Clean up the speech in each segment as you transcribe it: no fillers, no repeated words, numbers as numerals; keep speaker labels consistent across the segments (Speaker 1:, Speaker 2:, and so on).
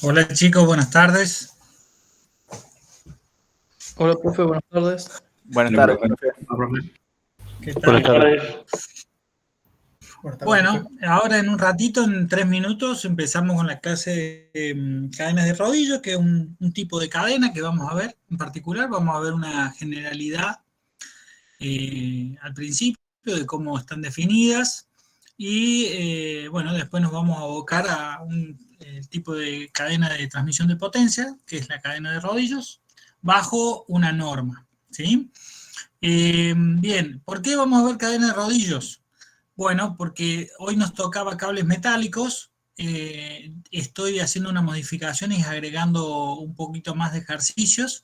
Speaker 1: Hola chicos, buenas tardes.
Speaker 2: Hola, profe, buenas tardes.
Speaker 3: Buenas
Speaker 4: Hola,
Speaker 3: tardes,
Speaker 4: profe.
Speaker 3: profe.
Speaker 1: ¿Qué
Speaker 4: Buenas
Speaker 1: tal?
Speaker 4: tardes.
Speaker 2: Buenas tardes, profe.
Speaker 1: Bueno, ahora en un ratito, en 3 minutos, empezamos con la clase de cadenas de rodillo, que es un tipo de cadena que vamos a ver en particular. Vamos a ver una generalidad al principio de cómo están definidas y bueno, después nos vamos a abocar a un tipo de cadena de transmisión de potencia, que es la cadena de rodillos, bajo una norma, ¿sí? Bien, ¿por qué vamos a ver cadena de rodillos? Bueno, porque hoy nos tocaba cables metálicos. Estoy haciendo unas modificaciones y agregando un poquito más de ejercicios.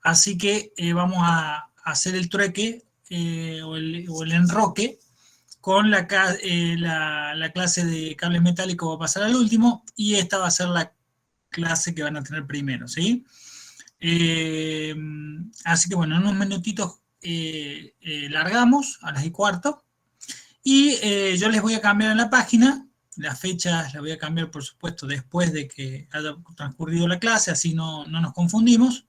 Speaker 1: Así que vamos a hacer el trueque o el enroque con la clase de cables metálicos. Va a pasar al último y esta va a ser la clase que van a tener primero, ¿sí? Eh, Así que bueno, en unos minutitos largamos a las y cuarto y yo les voy a cambiar en la página, las fechas las voy a cambiar por supuesto después de que haya transcurrido la clase, así no nos confundimos,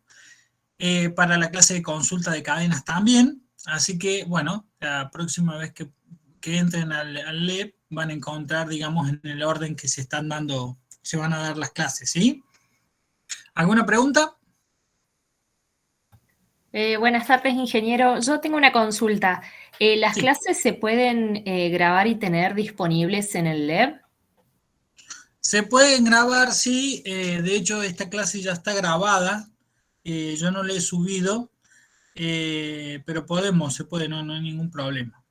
Speaker 1: para la clase de consulta de cadenas también, así que bueno, la próxima vez que entren al LEB van a encontrar, digamos, en el orden que se están dando, se van a dar las clases, ¿sí? ¿Alguna pregunta?
Speaker 5: Buenas tardes, ingeniero. Yo tengo una consulta. ¿Las
Speaker 1: Sí.
Speaker 5: clases se pueden grabar y tener disponibles en el LEB?
Speaker 1: Se pueden grabar, sí. De hecho, esta clase ya está grabada. Yo no la he subido, pero se puede, no hay ningún problema.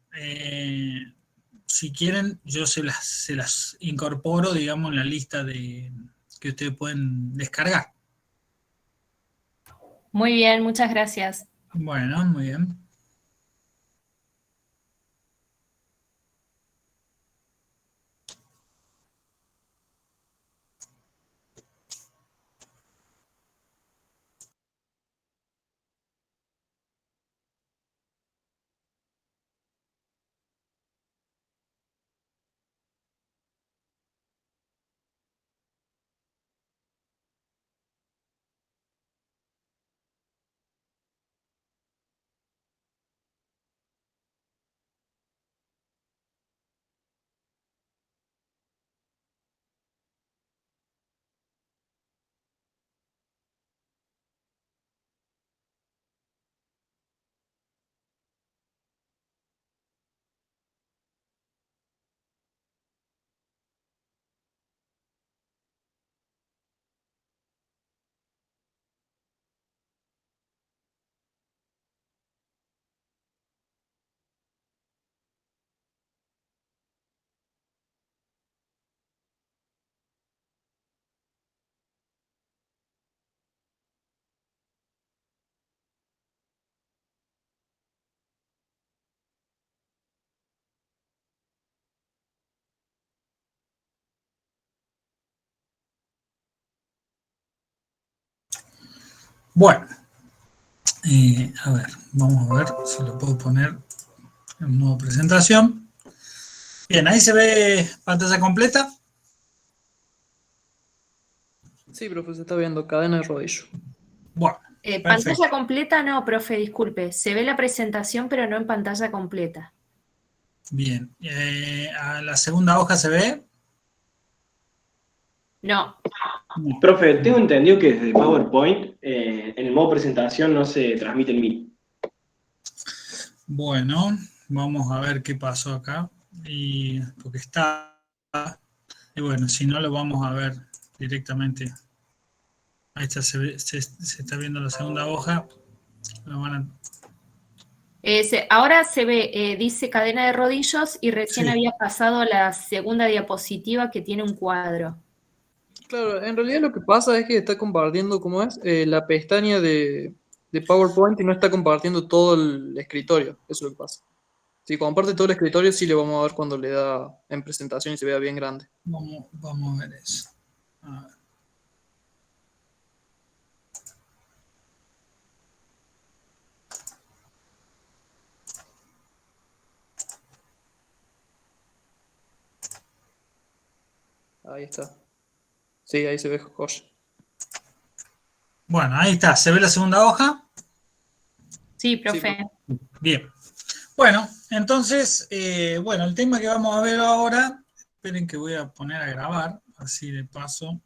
Speaker 1: Si quieren, yo se las incorporo, digamos, en la lista que ustedes pueden descargar.
Speaker 5: Muy bien, muchas gracias.
Speaker 1: Bueno, muy bien. Bueno, a ver, vamos a ver si lo puedo poner en modo presentación. Bien, ahí se ve pantalla completa.
Speaker 2: Sí, profe, se está viendo cadena de rodillo.
Speaker 1: Bueno,
Speaker 5: Pantalla
Speaker 1: perfecto.
Speaker 5: completa, no, profe, disculpe. Se ve la presentación, pero no en pantalla completa.
Speaker 1: Bien, a la segunda hoja se ve.
Speaker 5: No.
Speaker 1: No.
Speaker 4: Profe, tengo entendido que desde PowerPoint, en el modo presentación no se transmite el Meet.
Speaker 1: Bueno, vamos a ver qué pasó acá. Y porque está. Y bueno, si no lo vamos a ver directamente. Ahí está, se está viendo la segunda hoja. Lo van a,
Speaker 5: Ahora se ve, dice cadena de rodillos y recién
Speaker 1: sí,
Speaker 5: había pasado a la segunda diapositiva que tiene un cuadro.
Speaker 2: Claro, en realidad lo que pasa es que está compartiendo, ¿cómo es? La pestaña de PowerPoint y no está compartiendo todo el escritorio. Eso es lo que pasa. Si comparte todo el escritorio, sí le vamos a ver cuando le da en presentación y se vea bien grande.
Speaker 1: vamos a ver eso. A ver.
Speaker 2: Ahí está. Sí, ahí se ve Josh.
Speaker 1: Bueno, ahí está. ¿Se ve la segunda hoja?
Speaker 5: Sí,
Speaker 2: Sí,
Speaker 5: profe.
Speaker 1: Bien. Bueno, entonces, bueno, el tema que vamos a ver ahora, esperen que voy a poner a grabar, así de paso.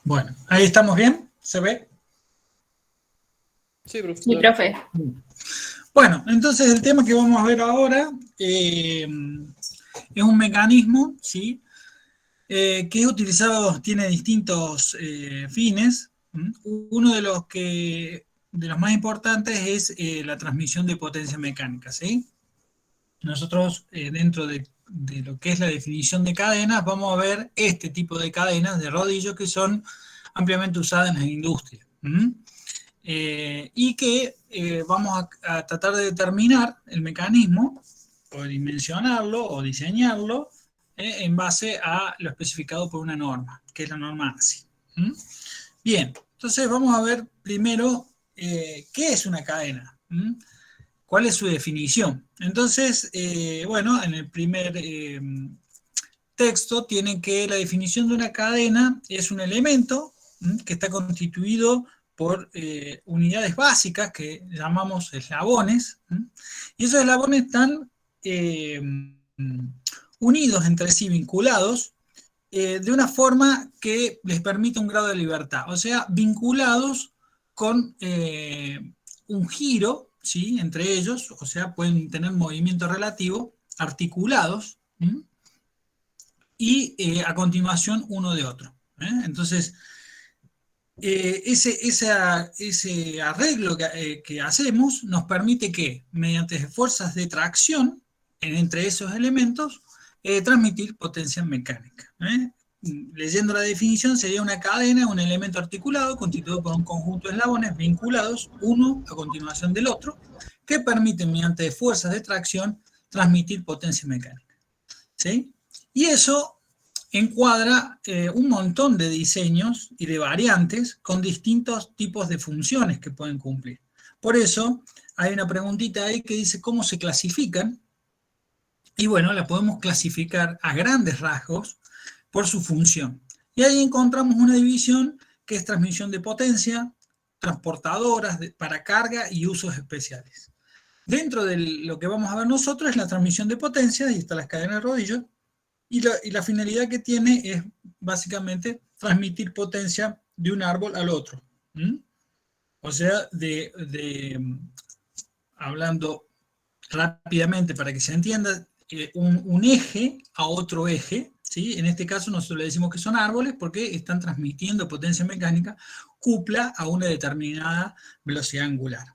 Speaker 1: Bueno, ahí estamos bien, ¿se ve?
Speaker 2: sí, profe.
Speaker 5: Sí, profe.
Speaker 1: Bueno, entonces el tema que vamos a ver ahora es un mecanismo, ¿sí? Que es utilizado, tiene distintos fines. Uno de los más importantes es la transmisión de potencia mecánica, ¿sí? Nosotros, dentro de lo que es la definición de cadenas, vamos a ver este tipo de cadenas de rodillo que son ampliamente usadas en la industria. Y que vamos a tratar de determinar el mecanismo, o dimensionarlo, o diseñarlo, en base a lo especificado por una norma, que es la norma ANSI. Bien, entonces vamos a ver primero qué es una cadena. ¿Cuál es su definición? Entonces, bueno, en el primer texto tiene que la definición de una cadena es un elemento que está constituido por unidades básicas que llamamos eslabones, y esos eslabones están unidos entre sí, vinculados, de una forma que les permite un grado de libertad, o sea, vinculados con un giro, ¿sí? Entre ellos, o sea, pueden tener movimiento relativo, articulados, y a continuación uno de otro. Entonces, ese arreglo que hacemos nos permite que, mediante fuerzas de tracción entre esos elementos, transmitir potencia mecánica. Leyendo la definición, sería una cadena, un elemento articulado constituido por un conjunto de eslabones vinculados uno a continuación del otro, que permiten, mediante fuerzas de tracción, transmitir potencia mecánica. ¿Sí? Y eso encuadra un montón de diseños y de variantes con distintos tipos de funciones que pueden cumplir. Por eso hay una preguntita ahí que dice cómo se clasifican. Y bueno, la podemos clasificar a grandes rasgos por su función. Y ahí encontramos una división que es transmisión de potencia, transportadoras para carga y usos especiales. Dentro de lo que vamos a ver nosotros es la transmisión de potencia, y está las cadenas de rodillo, y la finalidad que tiene es básicamente transmitir potencia de un árbol al otro. O sea, hablando rápidamente para que se entienda, un eje a otro eje, ¿sí? En este caso nosotros le decimos que son árboles porque están transmitiendo potencia mecánica cupla a una determinada velocidad angular.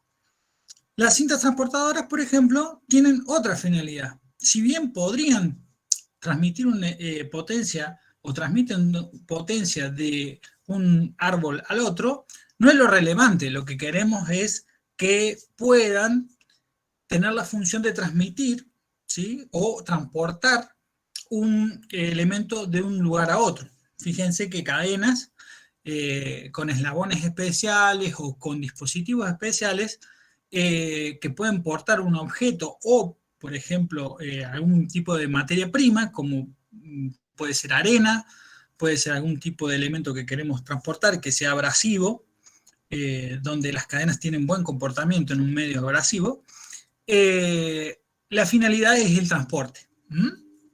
Speaker 1: Las cintas transportadoras, por ejemplo, tienen otra finalidad. Si bien podrían transmitir una potencia o transmiten potencia de un árbol al otro, no es lo relevante. Lo que queremos es que puedan tener la función de transmitir, ¿sí? O transportar un elemento de un lugar a otro. Fíjense que cadenas con eslabones especiales o con dispositivos especiales que pueden portar un objeto o, por ejemplo, algún tipo de materia prima, como puede ser arena, puede ser algún tipo de elemento que queremos transportar que sea abrasivo, donde las cadenas tienen buen comportamiento en un medio abrasivo. La finalidad es el transporte.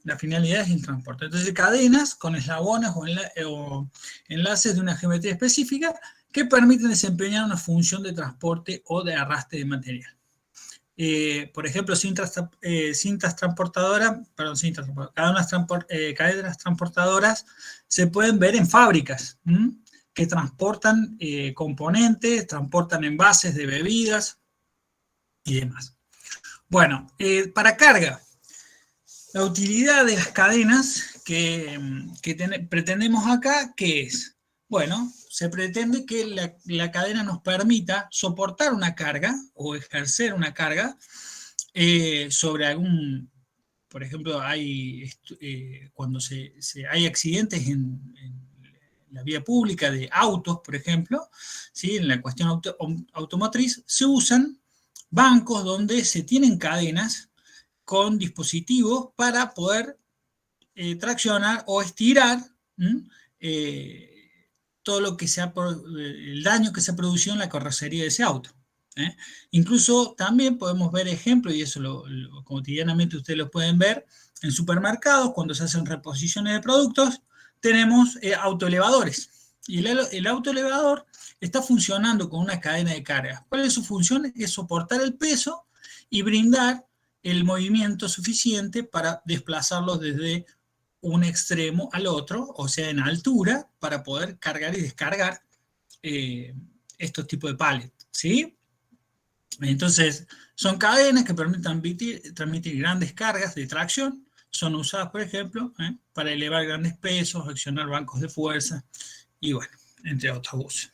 Speaker 1: La finalidad es el transporte. Entonces, cadenas con eslabones o enlaces de una geometría específica que permiten desempeñar una función de transporte o de arrastre de material. Por ejemplo, cadenas transportadoras se pueden ver en fábricas que transportan componentes, transportan envases de bebidas y demás. Bueno, para carga, la utilidad de las cadenas que pretendemos acá, ¿qué es? Bueno, se pretende que la cadena nos permita soportar una carga o ejercer una carga sobre algún, por ejemplo, cuando hay accidentes en la vía pública de autos, por ejemplo, ¿sí? En la cuestión automotriz, se usan bancos donde se tienen cadenas con dispositivos para poder traccionar o estirar todo lo que el daño que se ha producido en la carrocería de ese auto. Incluso también podemos ver ejemplos, y eso cotidianamente ustedes lo pueden ver, en supermercados, cuando se hacen reposiciones de productos, tenemos autoelevadores. Y el autoelevador está funcionando con una cadena de carga. ¿Cuál es su función? Es soportar el peso y brindar el movimiento suficiente para desplazarlos desde un extremo al otro, o sea, en altura, para poder cargar y descargar estos tipos de pallets, ¿sí? Entonces, son cadenas que permiten transmitir grandes cargas de tracción, son usadas, por ejemplo, para elevar grandes pesos, accionar bancos de fuerza, y bueno, entre otros usos.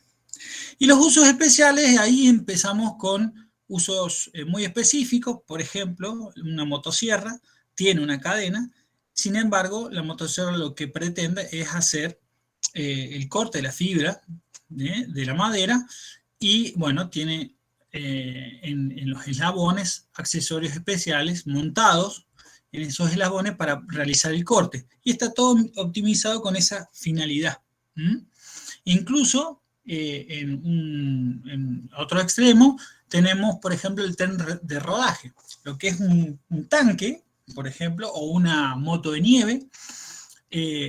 Speaker 1: Y los usos especiales, ahí empezamos con usos muy específicos, por ejemplo, una motosierra tiene una cadena, sin embargo, la motosierra lo que pretende es hacer el corte de la fibra de la madera y, bueno, tiene en los eslabones accesorios especiales montados en esos eslabones para realizar el corte. Y está todo optimizado con esa finalidad. Incluso en otro extremo tenemos, por ejemplo, el tren de rodaje, lo que es un tanque, por ejemplo, o una moto de nieve,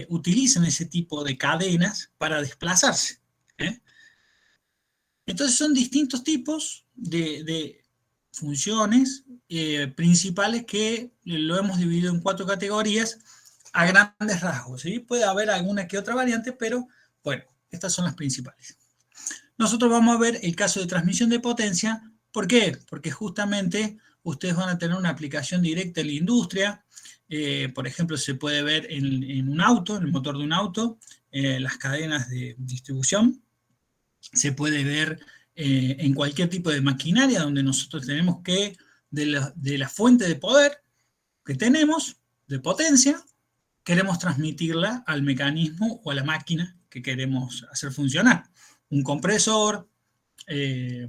Speaker 1: utilizan ese tipo de cadenas para desplazarse. Entonces son distintos tipos de funciones principales que lo hemos dividido en 4 categorías a grandes rasgos, ¿sí? Puede haber alguna que otra variante, pero bueno, estas son las principales. Nosotros vamos a ver el caso de transmisión de potencia. ¿Por qué? Porque justamente ustedes van a tener una aplicación directa en la industria. Por ejemplo, se puede ver en un auto, en el motor de un auto, las cadenas de distribución. Se puede ver en cualquier tipo de maquinaria donde nosotros tenemos que, de la fuente de poder que tenemos, de potencia, queremos transmitirla al mecanismo o a la máquina que queremos hacer funcionar. Un compresor,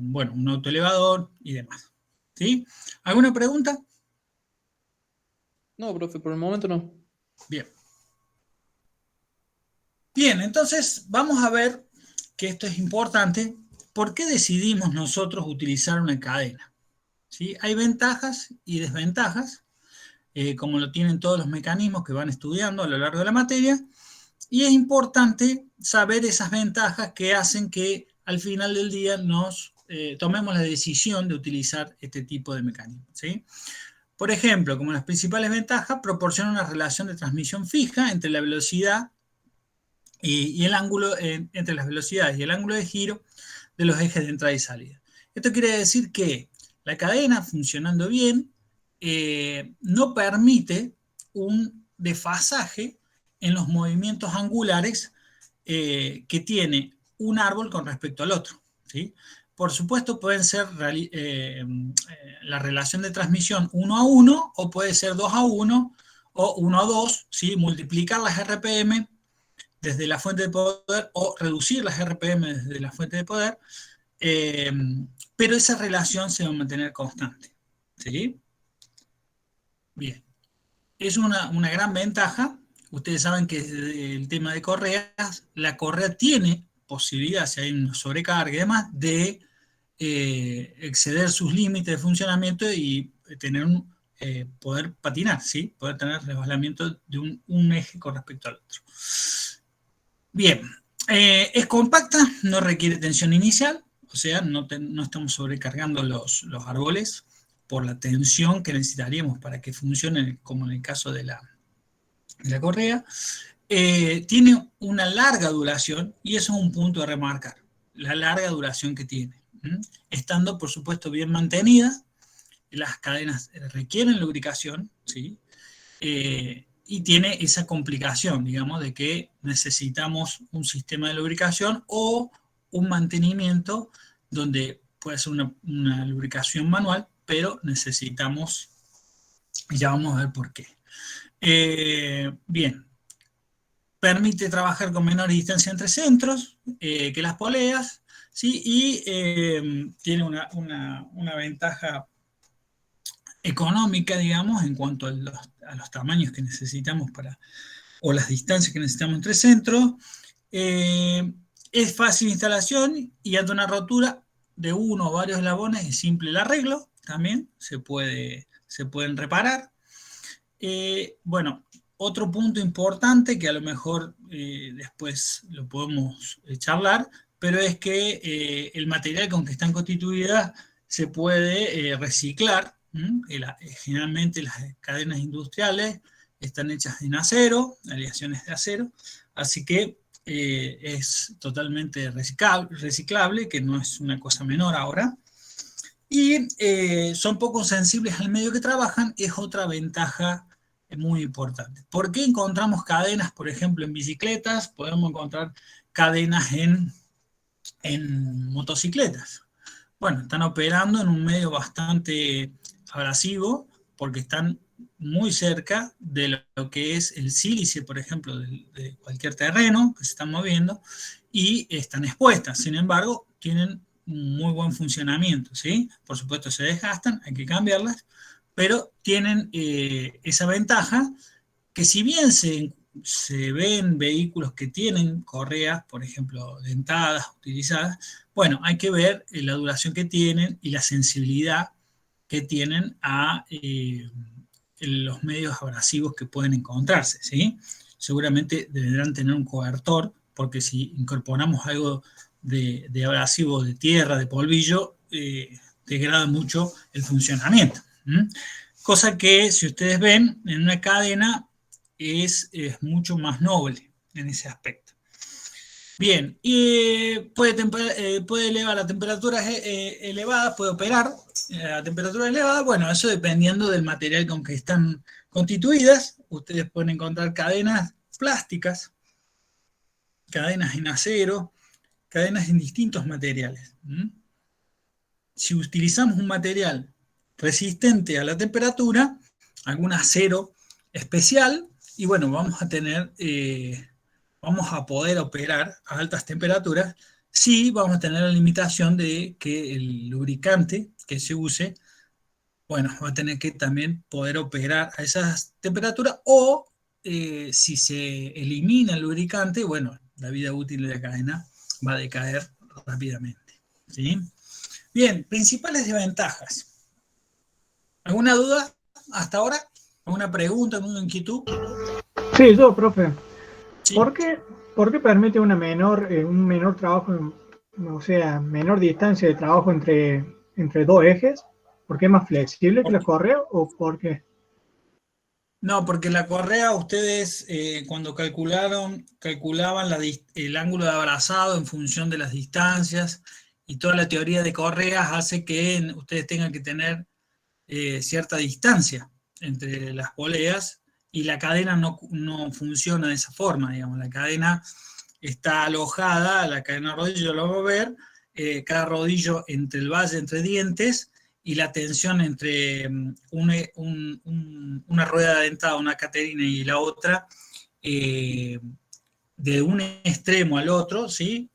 Speaker 1: bueno, un autoelevador y demás. ¿Sí? ¿Alguna pregunta?
Speaker 2: No, profe, por el momento no.
Speaker 1: Bien. Bien, entonces vamos a ver que esto es importante. ¿Por qué decidimos nosotros utilizar una cadena? ¿Sí? Hay ventajas y desventajas, como lo tienen todos los mecanismos que van estudiando a lo largo de la materia, y es importante saber esas ventajas que hacen que al final del día nos tomemos la decisión de utilizar este tipo de mecanismos, ¿sí? Por ejemplo, como las principales ventajas, proporciona una relación de transmisión fija entre la velocidad y el ángulo, entre las velocidades y el ángulo de giro de los ejes de entrada y salida. Esto quiere decir que la cadena, funcionando bien, no permite un desfasaje en los movimientos angulares que tiene un árbol con respecto al otro, ¿sí? Por supuesto, pueden ser la relación de transmisión 1 a 1, o puede ser 2 a 1, o 1 a 2, ¿sí? Multiplicar las RPM desde la fuente de poder o reducir las RPM desde la fuente de poder, pero esa relación se va a mantener constante, ¿sí? Bien. Es una gran ventaja. Ustedes saben que el tema de correas, la correa tiene posibilidad, si hay una sobrecarga y demás, de exceder sus límites de funcionamiento y tener poder patinar, ¿sí? Poder tener resbalamiento de un eje con respecto al otro. Bien, es compacta, no requiere tensión inicial, o sea, no estamos sobrecargando los árboles por la tensión que necesitaríamos para que funcione, como en el caso de la correa. Tiene una larga duración, y eso es un punto a remarcar, la larga duración que tiene. Estando, por supuesto, bien mantenida, las cadenas requieren lubricación, ¿sí? y tiene esa complicación, digamos, de que necesitamos un sistema de lubricación o un mantenimiento donde puede ser una lubricación manual, pero necesitamos, y ya vamos a ver por qué. Bien, permite trabajar con menor distancia entre centros que las poleas, ¿sí? Y tiene una ventaja económica, digamos, en cuanto a los tamaños que necesitamos o las distancias que necesitamos entre centros. Es fácil de instalación y ante una rotura de uno o varios eslabones es simple el arreglo, también se pueden reparar. Bueno, otro punto importante que a lo mejor después lo podemos charlar, pero es que el material con que están constituidas se puede reciclar. Generalmente las cadenas industriales están hechas en acero, aleaciones de acero, así que es totalmente reciclable, que no es una cosa menor ahora. Y son poco sensibles al medio que trabajan, es otra ventaja muy importante. ¿Por qué encontramos cadenas, por ejemplo, en bicicletas? Podemos encontrar cadenas en motocicletas. Bueno, están operando en un medio bastante abrasivo porque están muy cerca de lo que es el sílice, por ejemplo, de cualquier terreno que se están moviendo y están expuestas. Sin embargo, tienen un muy buen funcionamiento, ¿sí? Por supuesto se desgastan, hay que cambiarlas, pero tienen esa ventaja que si bien se ven vehículos que tienen correas, por ejemplo, dentadas, utilizadas, bueno, hay que ver la duración que tienen y la sensibilidad que tienen a los medios abrasivos que pueden encontrarse, ¿sí? Seguramente deberán tener un cobertor, porque si incorporamos algo de abrasivo de tierra, de polvillo, degrada mucho el funcionamiento. Cosa que, si ustedes ven, en una cadena es mucho más noble en ese aspecto. Bien, y puede elevar a temperaturas elevadas, puede operar a temperaturas elevadas. Bueno, eso dependiendo del material con que están constituidas. Ustedes pueden encontrar cadenas plásticas, cadenas en acero, cadenas en distintos materiales. Si utilizamos un material resistente a la temperatura, algún acero especial, y bueno, vamos a poder operar a altas temperaturas. Sí, vamos a tener la limitación de que el lubricante que se use, bueno, va a tener que también poder operar a esas temperaturas, o si se elimina el lubricante, bueno, la vida útil de la cadena va a decaer rápidamente, ¿sí? Bien, principales desventajas. ¿Alguna duda hasta ahora? ¿Alguna pregunta, alguna inquietud?
Speaker 3: Sí, yo, profe.
Speaker 1: Sí.
Speaker 3: ¿Por qué permite un menor trabajo, o sea, menor distancia de trabajo entre dos ejes? ¿Por qué es más flexible que la correa o por qué?
Speaker 1: No, porque la correa, ustedes cuando calculaban el ángulo de abrazado en función de las distancias, y toda la teoría de correas hace que ustedes tengan que tener cierta distancia entre las poleas, y la cadena no funciona de esa forma, digamos. La cadena está alojada, la cadena rodillo lo vamos a ver, cada rodillo entre el valle entre dientes, y la tensión entre una rueda dentada, una caterina, y la otra, de un extremo al otro, ¿sí?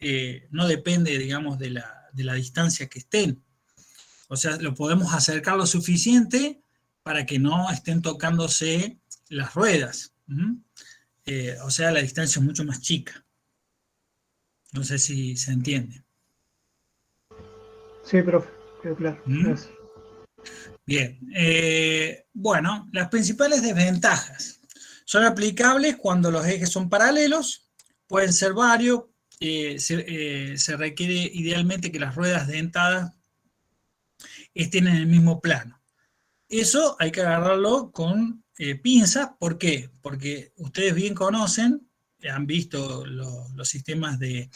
Speaker 1: No depende, digamos, de la distancia que estén. O sea, lo podemos acercar lo suficiente para que no estén tocándose las ruedas. O sea, la distancia es mucho más chica. No sé si se entiende.
Speaker 3: Sí, profe, quedó claro. Gracias.
Speaker 1: Bien. Bueno, las principales desventajas son aplicables cuando los ejes son paralelos, pueden ser varios, se requiere idealmente que las ruedas dentadas estén en el mismo plano. Eso hay que agarrarlo con pinzas. ¿Por qué? Porque ustedes bien conocen, han visto los sistemas de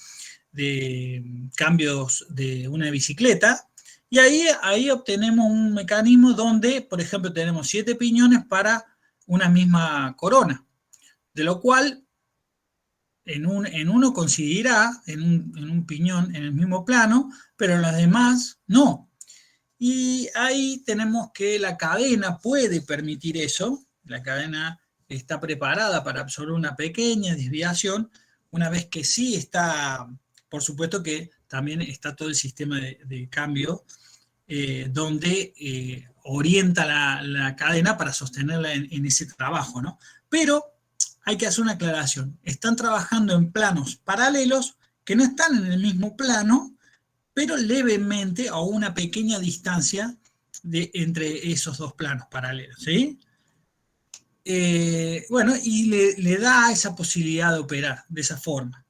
Speaker 1: cambios de una bicicleta, y ahí obtenemos un mecanismo donde, por ejemplo, tenemos 7 piñones para una misma corona, de lo cual en uno coincidirá, en un piñón, en el mismo plano, pero en los demás no. Y ahí tenemos que la cadena puede permitir eso, la cadena está preparada para absorber una pequeña desviación, una vez que sí está, por supuesto que también está todo el sistema de cambio, donde orienta la cadena para sostenerla en ese trabajo, ¿no? Pero hay que hacer una aclaración. Están trabajando en planos paralelos que no están en el mismo plano, pero levemente a una pequeña distancia entre esos dos planos paralelos, ¿sí? Bueno, y le da esa posibilidad de operar de esa forma.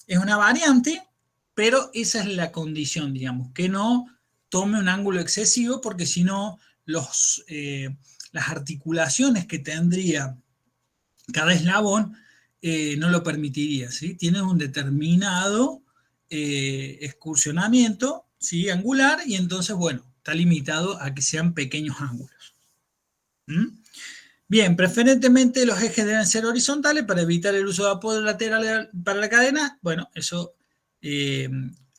Speaker 1: Es una variante, pero esa es la condición, digamos, que no tome un ángulo excesivo, porque si no, las articulaciones que tendría cada eslabón no lo permitiría, ¿sí? Tiene un determinado excursionamiento, ¿sí? Angular, y entonces, bueno, está limitado a que sean pequeños ángulos. Bien, preferentemente los ejes deben ser horizontales para evitar el uso de apoyo lateral para la cadena. Bueno, eso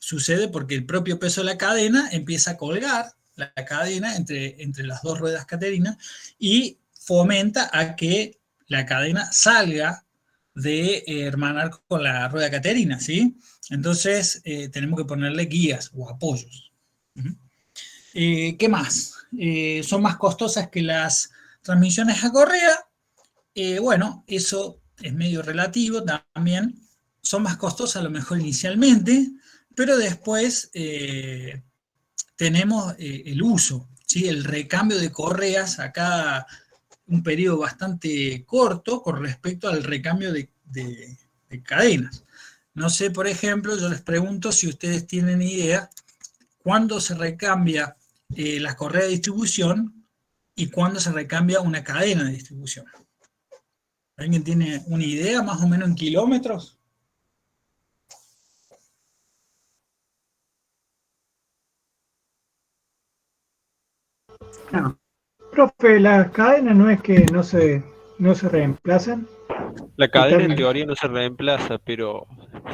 Speaker 1: sucede porque el propio peso de la cadena empieza a colgar la cadena entre las dos ruedas caterinas y fomenta a que la cadena salga de hermanar con la rueda caterina, ¿sí? Entonces tenemos que ponerle guías o apoyos. ¿Qué más? Son más costosas que las transmisiones a correa. Bueno, eso es medio relativo también. Son más costosas a lo mejor inicialmente, pero después tenemos el uso, ¿sí? El recambio de correas a cada un periodo bastante corto con respecto al recambio de cadenas. No sé, por ejemplo, yo les pregunto si ustedes tienen idea cuándo se recambia la correa de distribución y cuándo se recambia una cadena de distribución. ¿Alguien tiene una idea más o menos en kilómetros?
Speaker 3: No. Profe, las cadenas no es que no se reemplazan.
Speaker 6: La cadena en teoría no se reemplaza, pero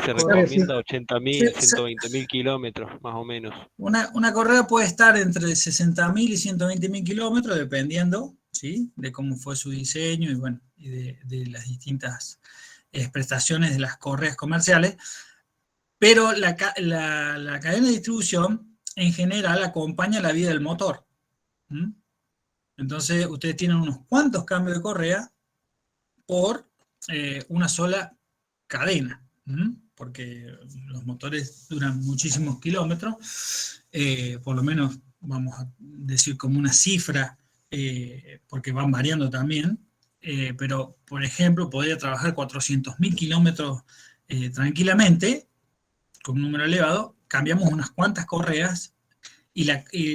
Speaker 6: se recomienda 80.000,
Speaker 1: Sí,
Speaker 6: 120.000 kilómetros, más o menos.
Speaker 1: Una correa puede estar entre 60.000 y 120.000 kilómetros, dependiendo, ¿sí? De cómo fue su diseño y, bueno, y de las distintas prestaciones de las correas comerciales. Pero la cadena de distribución, en general, acompaña la vida del motor. Entonces, ustedes tienen unos cuantos cambios de correa por una sola cadena, porque los motores duran muchísimos kilómetros, por lo menos vamos a decir como una cifra, porque van variando también, pero por ejemplo podría trabajar 400.000 kilómetros tranquilamente, con un número elevado, cambiamos unas cuantas correas y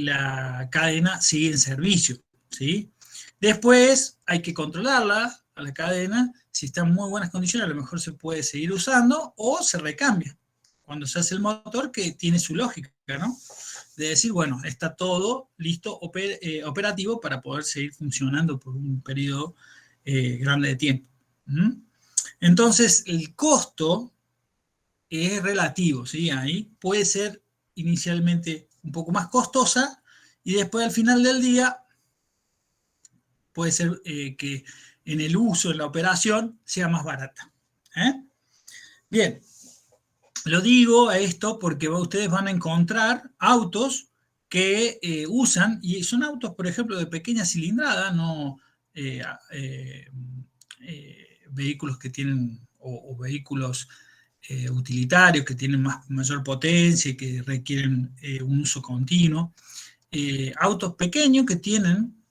Speaker 1: la cadena sigue en servicio, ¿sí? Después hay que controlarla a la cadena, si está en muy buenas condiciones, a lo mejor se puede seguir usando o se recambia. Cuando se hace el motor, que tiene su lógica, ¿no? De decir, bueno, está todo listo, operativo para poder seguir funcionando por un periodo grande de tiempo. Entonces, el costo es relativo, ¿sí? Ahí puede ser inicialmente un poco más costosa y después al final del día puede ser que en el uso, en la operación, sea más barata. Bien, lo digo a esto porque ustedes van a encontrar autos que usan, y son autos, por ejemplo, de pequeña cilindrada, no vehículos que tienen, o vehículos utilitarios que tienen mayor potencia y que requieren un uso continuo. Autos pequeños que tienen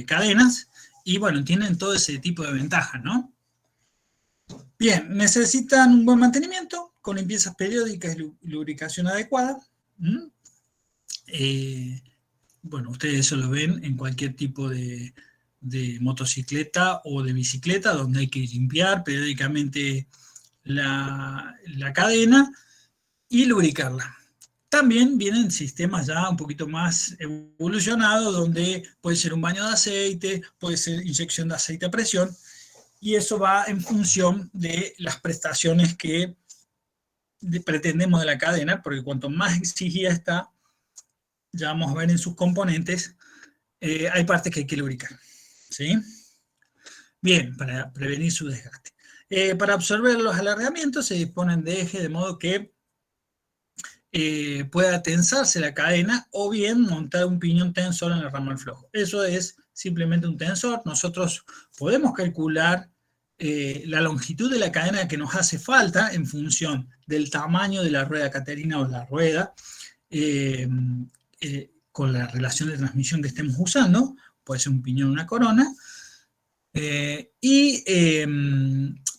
Speaker 1: cadenas, y bueno, tienen todo ese tipo de ventajas, ¿no? Bien, necesitan un buen mantenimiento, con limpiezas periódicas y lubricación adecuada. Bueno, ustedes eso lo ven en cualquier tipo de motocicleta o de bicicleta, donde hay que limpiar periódicamente la cadena y lubricarla. También vienen sistemas ya un poquito más evolucionados, donde puede ser un baño de aceite, puede ser inyección de aceite a presión, y eso va en función de las prestaciones que pretendemos de la cadena, porque cuanto más exigida está, ya vamos a ver en sus componentes, hay partes que hay que lubricar, ¿sí? Bien, para prevenir su desgaste. Para absorber los alargamientos se disponen de eje de modo que pueda tensarse la cadena o bien montar un piñón tensor en el ramal flojo. Eso es simplemente un tensor. Nosotros podemos calcular la longitud de la cadena que nos hace falta en función del tamaño de la rueda caterina o la rueda con la relación de transmisión que estemos usando. Puede ser un piñón o una corona.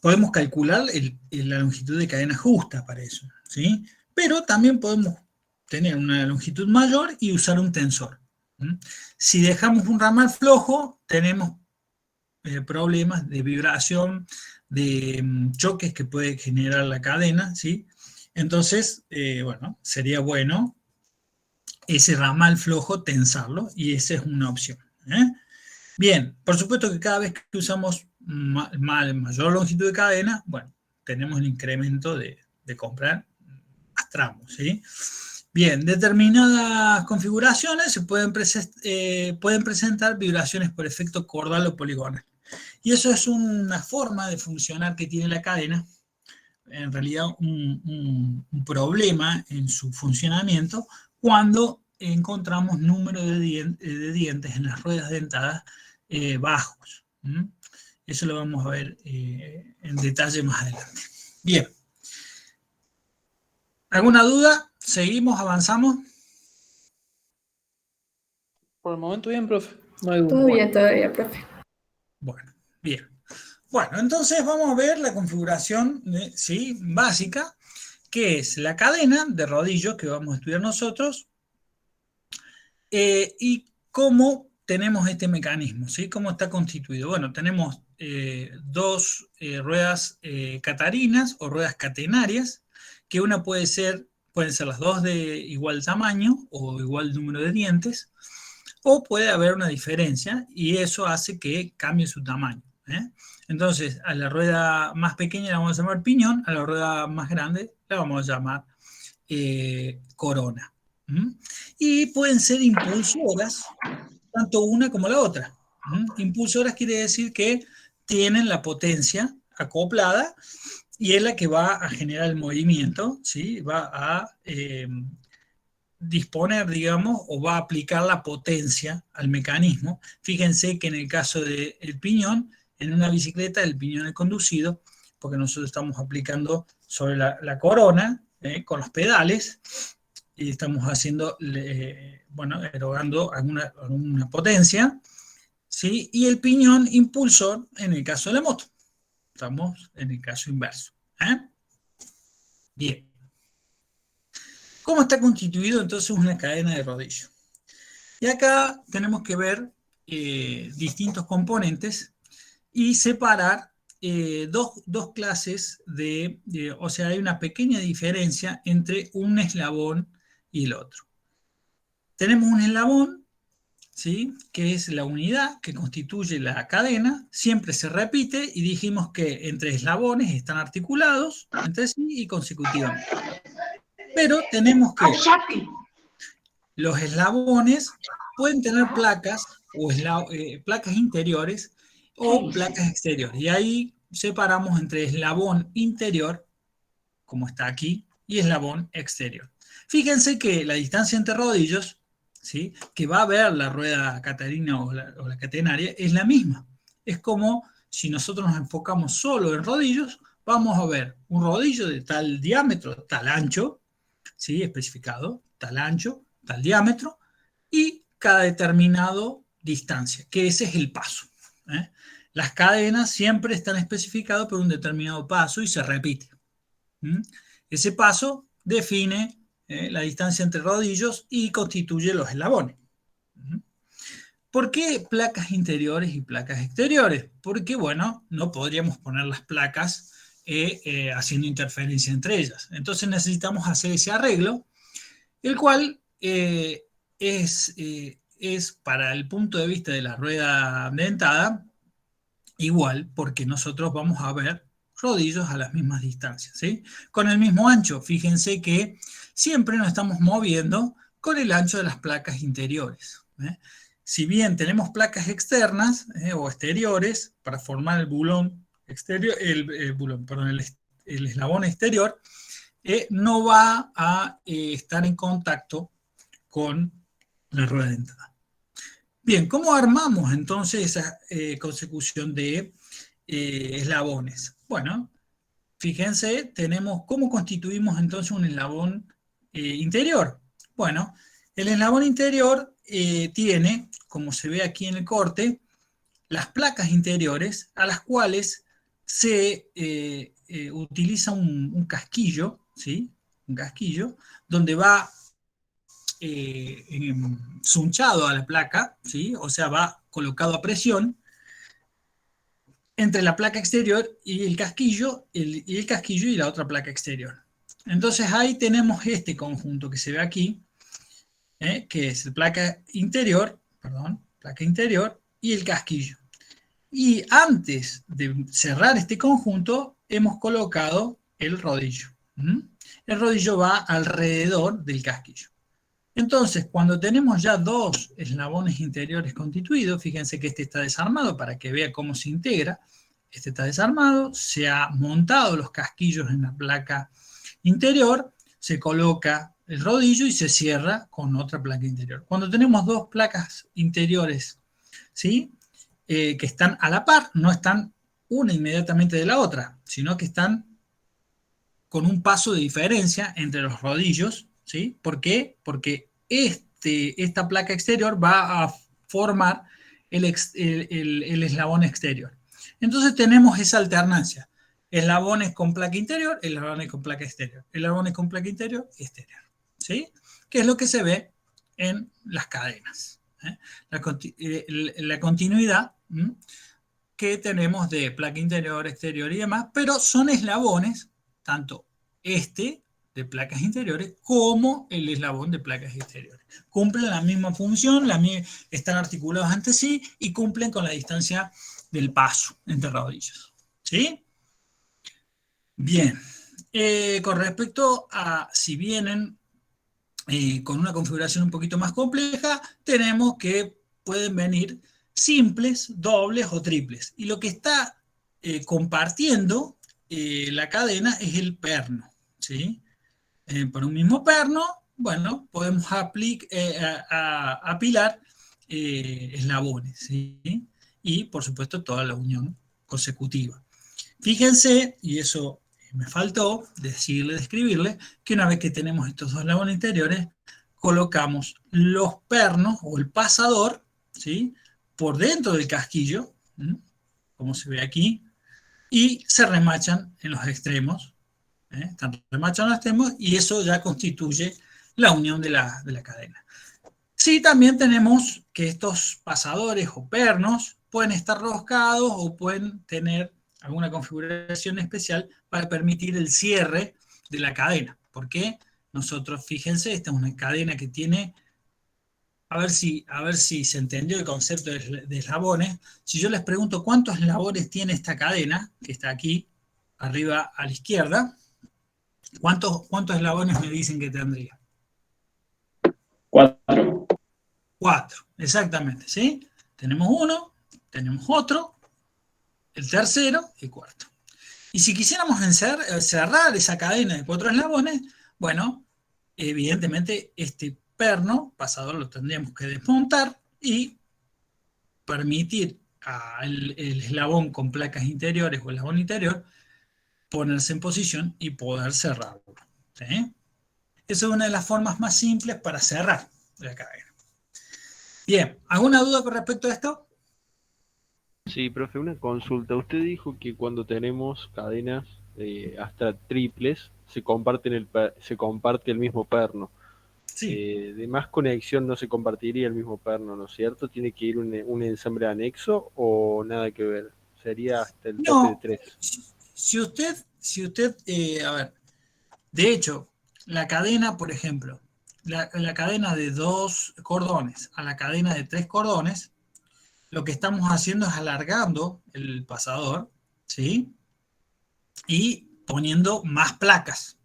Speaker 1: Podemos calcular la longitud de cadena justa para eso, ¿sí? Pero también podemos tener una longitud mayor y usar un tensor. Si dejamos un ramal flojo, tenemos problemas de vibración, de choques que puede generar la cadena, ¿sí? Entonces, bueno, sería bueno ese ramal flojo tensarlo, y esa es una opción. Bien, por supuesto que cada vez que usamos mayor longitud de cadena, bueno, tenemos el incremento de comprar más tramos, ¿sí? Bien, determinadas configuraciones se pueden presentar vibraciones por efecto cordal o poligonal. Y eso es una forma de funcionar que tiene la cadena, en realidad un problema en su funcionamiento, cuando encontramos número de dientes en las ruedas dentadas bajos. Eso lo vamos a ver en detalle más adelante. Bien. ¿Alguna duda? ¿Seguimos? ¿Avanzamos?
Speaker 2: Por el momento bien, profe. No hay duda.
Speaker 7: Todo bien todavía, profe.
Speaker 1: Bueno, bien. Bueno, entonces vamos a ver la configuración ¿sí? básica, que es la cadena de rodillo que vamos a estudiar nosotros, y cómo tenemos este mecanismo, ¿sí? ¿Cómo está constituido? Bueno, tenemos dos ruedas catarinas o ruedas catenarias, que una pueden ser las dos de igual tamaño o igual número de dientes, o puede haber una diferencia, y eso hace que cambie su tamaño. Entonces, a la rueda más pequeña la vamos a llamar piñón, a la rueda más grande la vamos a llamar corona. Y pueden ser impulsoras, tanto una como la otra. Impulsoras quiere decir que tienen la potencia acoplada y es la que va a generar el movimiento, ¿sí? Va a disponer, digamos, o va a aplicar la potencia al mecanismo. Fíjense que en el caso del piñón, en una bicicleta el piñón es conducido, porque nosotros estamos aplicando sobre la corona, con los pedales, y estamos haciendo, bueno, erogando alguna potencia, ¿sí? Y el piñón impulsor en el caso de la moto. Estamos en el caso inverso. Bien. ¿Cómo está constituido entonces una cadena de rodillo? Y acá tenemos que ver distintos componentes y separar dos clases o sea, hay una pequeña diferencia entre un eslabón y el otro. Tenemos un eslabón, ¿sí? Que es la unidad que constituye la cadena, siempre se repite, y dijimos que entre eslabones están articulados entre sí y consecutivamente. Pero tenemos que los eslabones pueden tener placas o placas interiores o placas exteriores. Y ahí separamos entre eslabón interior, como está aquí, y eslabón exterior. Fíjense que la distancia entre rodillos, ¿sí? Que va a ver la rueda catarina o la catenaria, es la misma. Es como si nosotros nos enfocamos solo en rodillos, vamos a ver un rodillo de tal diámetro, tal ancho, ¿sí? Especificado, tal ancho, tal diámetro, y cada determinado distancia, que ese es el paso. Las cadenas siempre están especificadas por un determinado paso y se repite. Ese paso define la distancia entre rodillos y constituye los eslabones. ¿Por qué placas interiores y placas exteriores? Porque, bueno, no podríamos poner las placas haciendo interferencia entre ellas. Entonces necesitamos hacer ese arreglo, el cual es para el punto de vista de la rueda dentada, igual, porque nosotros vamos a ver rodillos a las mismas distancias, ¿sí? Con el mismo ancho. Fíjense que siempre nos estamos moviendo con el ancho de las placas interiores. Si bien tenemos placas externas o exteriores para formar el bulón exterior, el eslabón exterior, no va a estar en contacto con la rueda dentada. Bien, ¿cómo armamos entonces esa consecución de eslabones? Bueno, fíjense, tenemos cómo constituimos entonces un eslabón interior. Bueno, el eslabón interior tiene, como se ve aquí en el corte, las placas interiores a las cuales se utiliza un casquillo, ¿sí? Un casquillo, donde va sunchado a la placa, ¿sí? O sea, va colocado a presión entre la placa exterior y el casquillo, y la otra placa exterior. Entonces ahí tenemos este conjunto que se ve aquí, que es la placa interior y el casquillo. Y antes de cerrar este conjunto, hemos colocado el rodillo. El rodillo va alrededor del casquillo. Entonces, cuando tenemos ya dos eslabones interiores constituidos, fíjense que este está desarmado para que vea cómo se integra. Este está desarmado, se ha montado los casquillos en la placa interior, se coloca el rodillo y se cierra con otra placa interior. Cuando tenemos dos placas interiores, ¿sí? Que están a la par, no están una inmediatamente de la otra, sino que están con un paso de diferencia entre los rodillos, ¿sí? ¿Por qué? Porque esta placa exterior va a formar el eslabón exterior. Entonces tenemos esa alternancia. Eslabones con placa interior, eslabones con placa exterior. Eslabones con placa interior y exterior. ¿Sí? Que es lo que se ve en las cadenas. La continuidad que tenemos de placa interior, exterior y demás, pero son eslabones, tanto de placas interiores como el eslabón de placas exteriores. Cumplen la misma función, están articulados entre sí y cumplen con la distancia del paso entre rodillos. ¿Sí? Bien. Con respecto a si vienen con una configuración un poquito más compleja, tenemos que pueden venir simples, dobles o triples. Y lo que está compartiendo la cadena es el perno. ¿Sí? Por un mismo perno, bueno, podemos apilar eslabones, ¿sí? Y, por supuesto, toda la unión consecutiva. Fíjense, y eso me faltó describirle, que una vez que tenemos estos dos eslabones interiores, colocamos los pernos o el pasador, ¿sí? Por dentro del casquillo, como se ve aquí, y se remachan en los extremos. Están remachados en los extremos y eso ya constituye la unión de la cadena. Sí, también tenemos que estos pasadores o pernos pueden estar roscados o pueden tener alguna configuración especial para permitir el cierre de la cadena. Porque nosotros, fíjense, esta es una cadena que tiene, a ver si se entendió el concepto de eslabones. Si yo les pregunto cuántos eslabones tiene esta cadena, que está aquí, arriba a la izquierda, ¿cuántos eslabones me dicen que tendría?
Speaker 4: 4.
Speaker 1: 4, exactamente, ¿sí? Tenemos uno, tenemos otro, el tercero y el cuarto. Y si quisiéramos cerrar esa cadena de 4 eslabones, bueno, evidentemente este perno pasador lo tendríamos que desmontar y permitir al eslabón con placas interiores o eslabón interior ponerse en posición y poder cerrarlo. ¿Sí? Esa es una de las formas más simples para cerrar la cadena. Bien, ¿alguna duda con respecto a esto?
Speaker 6: Sí, profe, una consulta. Usted dijo que cuando tenemos cadenas hasta triples se comparte el mismo perno.
Speaker 1: Sí.
Speaker 6: De más conexión no se compartiría el mismo perno, ¿no es cierto? ¿Tiene que ir un ensamble anexo o nada que ver? Sería hasta el tope de 3.
Speaker 1: Si usted, a ver, de hecho, la cadena, por ejemplo, la cadena de 2 cordones a la cadena de 3 cordones, lo que estamos haciendo es alargando el pasador, ¿sí? Y poniendo más placas,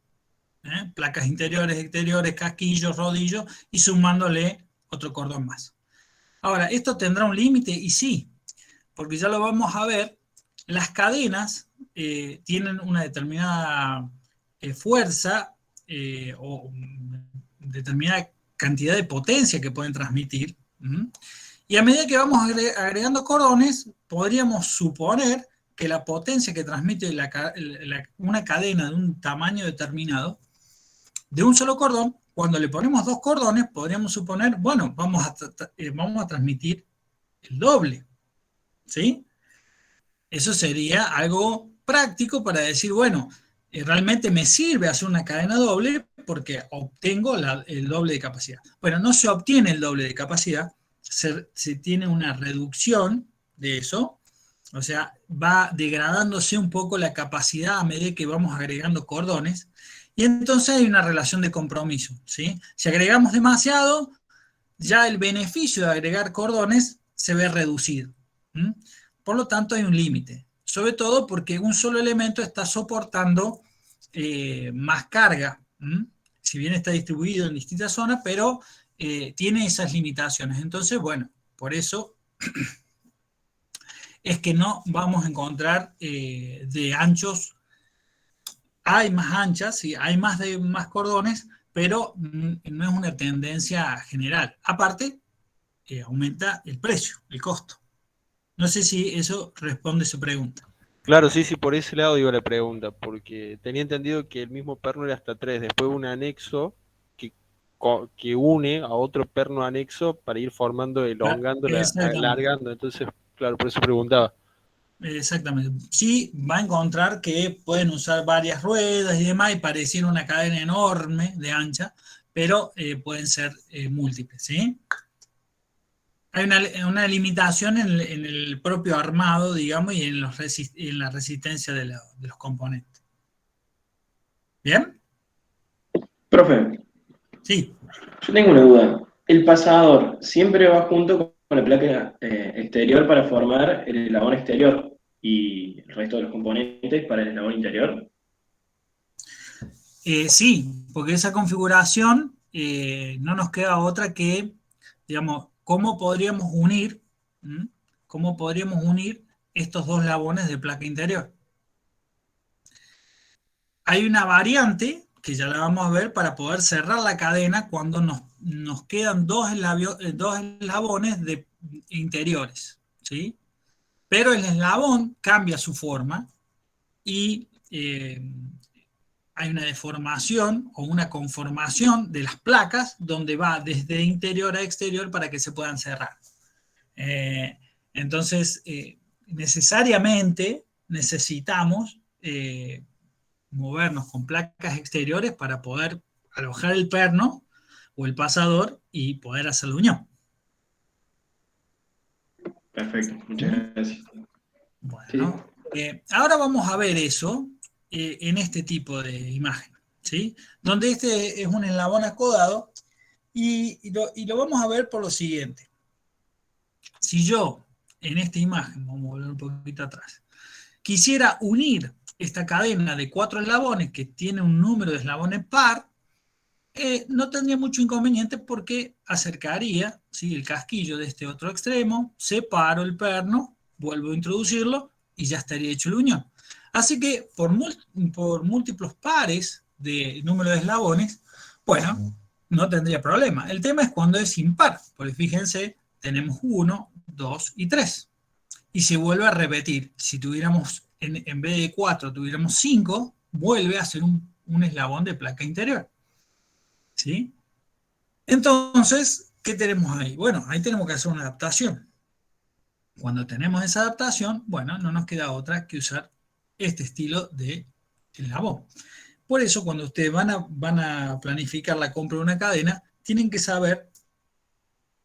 Speaker 1: placas interiores, exteriores, casquillos, rodillos, y sumándole otro cordón más. Ahora, ¿esto tendrá un límite? Y sí, porque ya lo vamos a ver, las cadenas tienen una determinada fuerza o determinada cantidad de potencia que pueden transmitir. Y a medida que vamos agregando cordones, podríamos suponer que la potencia que transmite una cadena de un tamaño determinado, de un solo cordón, cuando le ponemos 2 cordones, podríamos suponer, bueno, vamos a transmitir el doble, ¿sí? Eso sería algo práctico para decir, bueno, realmente me sirve hacer una cadena doble porque obtengo el doble de capacidad. Bueno, no se obtiene el doble de capacidad, se tiene una reducción de eso, o sea, va degradándose un poco la capacidad a medida que vamos agregando cordones, y entonces hay una relación de compromiso, ¿sí? Si agregamos demasiado, ya el beneficio de agregar cordones se ve reducido. Por lo tanto, hay un límite, sobre todo porque un solo elemento está soportando más carga, si bien está distribuido en distintas zonas, pero tiene esas limitaciones. Entonces, bueno, por eso es que no vamos a encontrar de anchos, hay más anchas, sí, hay más cordones, pero no es una tendencia general. Aparte, aumenta el precio, el costo. No sé si eso responde su pregunta.
Speaker 6: Claro, sí, sí, por ese lado digo la pregunta, porque tenía entendido que el mismo perno era hasta 3, después un anexo que une a otro perno anexo para ir formando, elongando, alargando. Entonces, claro, por eso preguntaba.
Speaker 1: Exactamente. Sí, va a encontrar que pueden usar varias ruedas y demás y pareciera una cadena enorme de ancha, pero pueden ser múltiples, ¿sí? Hay una limitación en el propio armado, digamos, y en la resistencia de los componentes. ¿Bien?
Speaker 4: Profe,
Speaker 1: Sí.
Speaker 4: yo tengo una duda. ¿El pasador siempre va junto con la placa exterior para formar el eslabón exterior y el resto de los componentes para el eslabón interior?
Speaker 1: Sí, porque esa configuración no nos queda otra que, digamos, ¿cómo podríamos unir estos dos eslabones de placa interior? Hay una variante, que ya la vamos a ver, para poder cerrar la cadena cuando nos quedan dos eslabones interiores, ¿sí? Pero el eslabón cambia su forma y hay una deformación o una conformación de las placas donde va desde interior a exterior para que se puedan cerrar. Entonces, necesariamente necesitamos movernos con placas exteriores para poder alojar el perno o el pasador y poder hacer la unión.
Speaker 4: Perfecto, muchas gracias.
Speaker 1: Bueno, ahora vamos a ver eso en este tipo de imagen, ¿sí? Donde este es un eslabón acodado y lo vamos a ver por lo siguiente. Si yo, en esta imagen, vamos a volver un poquito atrás, quisiera unir esta cadena de 4 eslabones que tiene un número de eslabones par, no tendría mucho inconveniente porque acercaría, ¿sí?, el casquillo de este otro extremo, separo el perno, vuelvo a introducirlo y ya estaría hecho la unión. Así que por múltiplos pares de número de eslabones, bueno, no tendría problema. El tema es cuando es impar, porque fíjense, tenemos 1, 2 y 3. Y se vuelve a repetir. Si tuviéramos, en vez de 4, tuviéramos 5, vuelve a ser un eslabón de placa interior. ¿Sí? Entonces, ¿qué tenemos ahí? Bueno, ahí tenemos que hacer una adaptación. Cuando tenemos esa adaptación, bueno, no nos queda otra que usar este estilo de eslabón. Por eso, cuando ustedes van a planificar la compra de una cadena, tienen que saber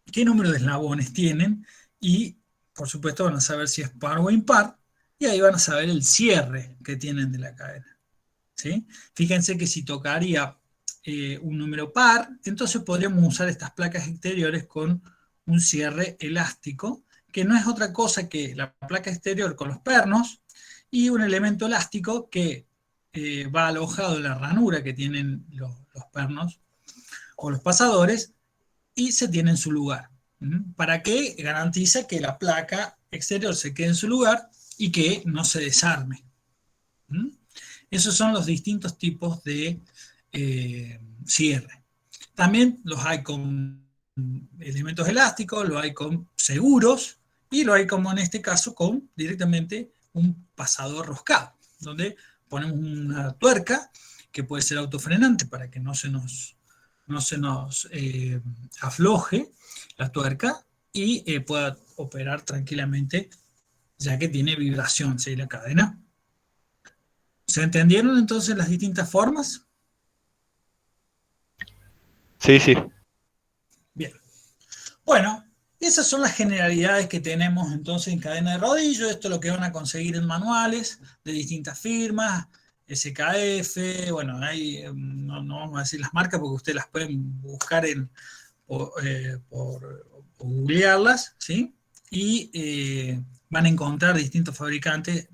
Speaker 1: qué número de eslabones tienen y, por supuesto, van a saber si es par o impar, y ahí van a saber el cierre que tienen de la cadena. ¿Sí? Fíjense que si tocaría un número par, entonces podríamos usar estas placas exteriores con un cierre elástico que no es otra cosa que la placa exterior con los pernos y un elemento elástico que va alojado en la ranura que tienen los pernos o los pasadores y se tiene en su lugar. ¿Para qué? Garantiza que la placa exterior se quede en su lugar y que no se desarme. Esos son los distintos tipos de cierre. También los hay con elementos elásticos, lo hay con seguros y lo hay como en este caso con directamente un pasador roscado, donde ponemos una tuerca que puede ser autofrenante para que no se nos afloje la tuerca y pueda operar tranquilamente, ya que tiene vibración, ¿sí? La cadena. ¿Se entendieron entonces las distintas formas?
Speaker 6: Sí, sí.
Speaker 1: Bien. Bueno, esas son las generalidades que tenemos entonces en cadena de rodillo. Esto es lo que van a conseguir en manuales de distintas firmas, SKF, bueno, hay, no vamos a decir las marcas porque ustedes las pueden buscar por googlearlas, ¿sí? Y van a encontrar distintos fabricantes,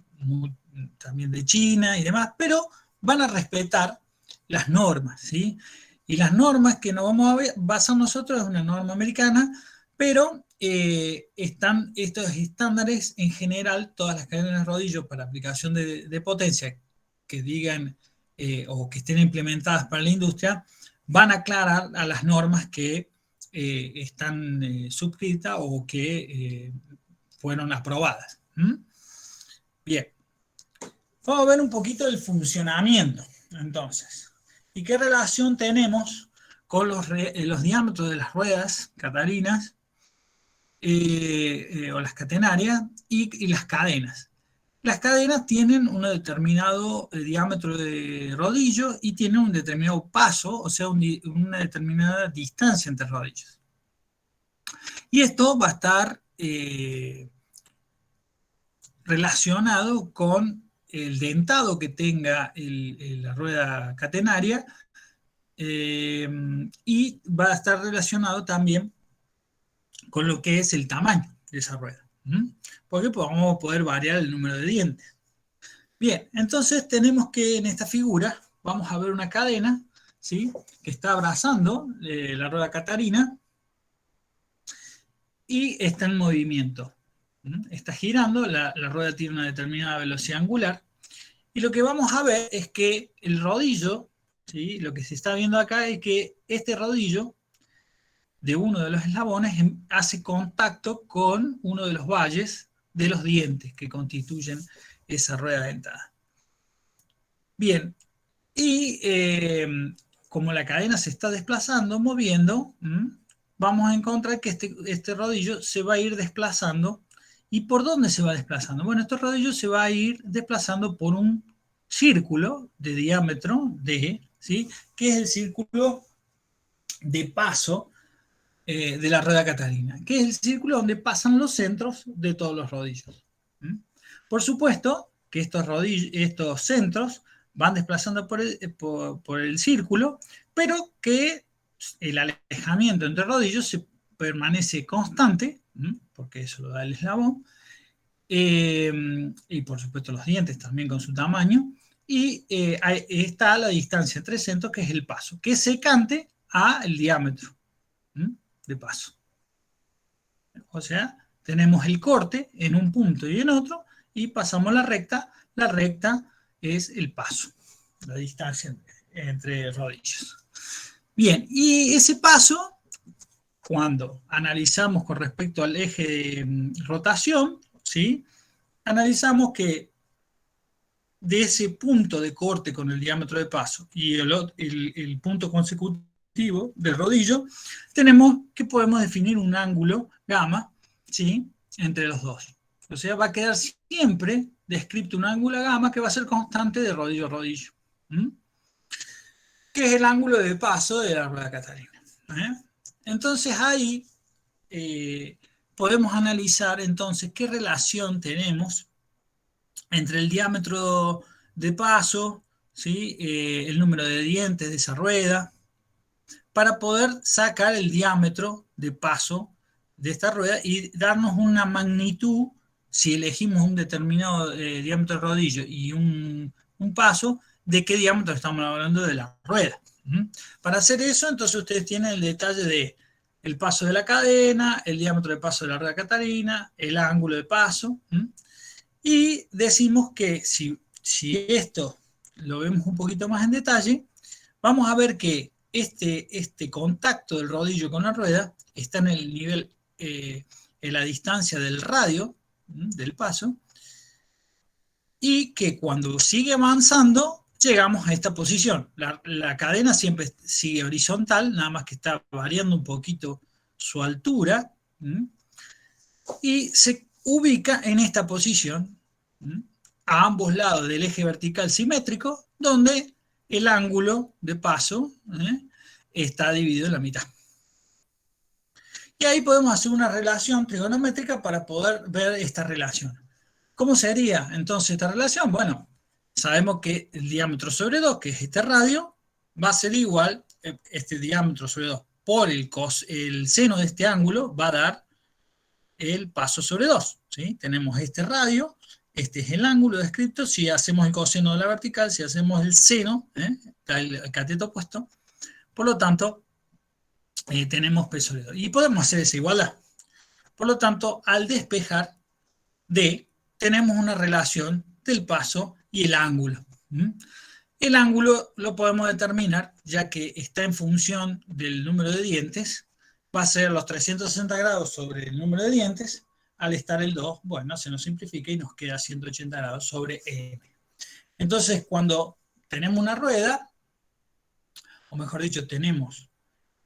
Speaker 1: también de China y demás, pero van a respetar las normas, ¿sí? Y las normas que nos vamos a basar nosotros es una norma americana, pero están estos estándares en general, todas las cadenas de rodillo para aplicación de potencia que digan o que estén implementadas para la industria, van a aclarar a las normas que están suscritas o que fueron aprobadas. Bien. Vamos a ver un poquito el funcionamiento, entonces. ¿Y qué relación tenemos con los diámetros de las ruedas catalinas o las catenarias y las cadenas? Las cadenas tienen un determinado diámetro de rodillo y tienen un determinado paso, o sea, una determinada distancia entre rodillos. Y esto va a estar relacionado con el dentado que tenga la rueda catenaria y va a estar relacionado también con lo que es el tamaño de esa rueda. Porque vamos a poder variar el número de dientes. Bien, entonces tenemos que en esta figura vamos a ver una cadena, ¿sí? Que está abrazando la rueda catarina y está en movimiento. Está girando, la rueda tiene una determinada velocidad angular, y lo que vamos a ver es que el rodillo, ¿sí? Lo que se está viendo acá es que este rodillo de uno de los eslabones hace contacto con uno de los valles de los dientes que constituyen esa rueda dentada. Bien, y como la cadena se está desplazando, moviendo, vamos a encontrar que este rodillo se va a ir desplazando. ¿Y por dónde se va desplazando? Bueno, este rodillo se va a ir desplazando por un círculo de diámetro D, ¿sí? Que es el círculo de paso de la rueda catarina, que es el círculo donde pasan los centros de todos los rodillos. Por supuesto que estos centros van desplazando por el círculo, pero que el alejamiento entre rodillos se permanece constante, porque eso lo da el eslabón, y por supuesto los dientes también con su tamaño, y está la distancia entre centros, que es el paso, que es secante al diámetro de paso. O sea, tenemos el corte en un punto y en otro, y pasamos la recta es el paso, la distancia entre rodillos. Bien, y ese paso, cuando analizamos con respecto al eje de rotación, ¿sí? Analizamos que de ese punto de corte con el diámetro de paso y el punto consecutivo del rodillo, tenemos que podemos definir un ángulo gamma, ¿sí? Entre los dos. O sea, va a quedar siempre descrito un ángulo gamma que va a ser constante de rodillo a rodillo, que es el ángulo de paso de la rueda catarina. Entonces ahí podemos analizar entonces qué relación tenemos entre el diámetro de paso, ¿sí? El número de dientes de esa rueda, para poder sacar el diámetro de paso de esta rueda y darnos una magnitud, si elegimos un determinado diámetro de rodillo y un paso, de qué diámetro estamos hablando de la rueda. Para hacer eso, entonces ustedes tienen el detalle de el paso de la cadena, el diámetro de paso de la rueda catarina, el ángulo de paso, y decimos que si esto lo vemos un poquito más en detalle, vamos a ver que este contacto del rodillo con la rueda está en el nivel, en la distancia del radio, del paso, y que cuando sigue avanzando, llegamos a esta posición. La cadena siempre sigue horizontal, nada más que está variando un poquito su altura, y se ubica en esta posición, a ambos lados del eje vertical simétrico, donde el ángulo de paso está dividido en la mitad. Y ahí podemos hacer una relación trigonométrica para poder ver esta relación. ¿Cómo sería entonces esta relación? Bueno, sabemos que el diámetro sobre 2, que es este radio, va a ser igual, este diámetro sobre 2, por el seno de este ángulo, va a dar el paso sobre 2. ¿Sí? Tenemos este radio, este es el ángulo descrito, si hacemos el coseno de la vertical, si hacemos el seno, el cateto opuesto, por lo tanto, tenemos P sobre 2. Y podemos hacer esa igualdad. Por lo tanto, al despejar D, tenemos una relación del paso y el ángulo. El ángulo lo podemos determinar, ya que está en función del número de dientes, va a ser los 360 grados sobre el número de dientes. Al estar el 2, bueno, se nos simplifica y nos queda 180 grados sobre M. Entonces, cuando tenemos una rueda, o mejor dicho, tenemos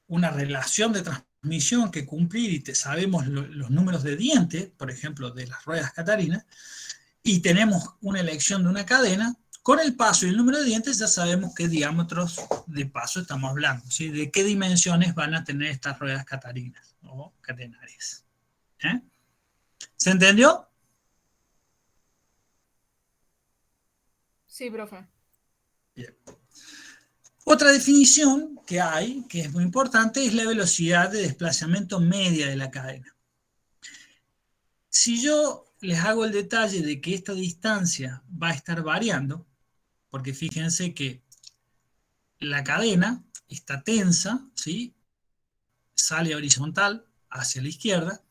Speaker 1: una relación de transmisión que cumplir y sabemos los números de dientes, por ejemplo, de las ruedas catarinas, y tenemos una elección de una cadena, con el paso y el número de dientes ya sabemos qué diámetros de paso estamos hablando, ¿sí? De qué dimensiones van a tener estas ruedas catarinas o catenarias. ¿Se entendió?
Speaker 7: Sí, profe.
Speaker 1: Bien. Otra definición que hay, que es muy importante, es la velocidad de desplazamiento media de la cadena. Si yo les hago el detalle de que esta distancia va a estar variando, porque fíjense que la cadena está tensa, ¿sí? Sale horizontal hacia la izquierda,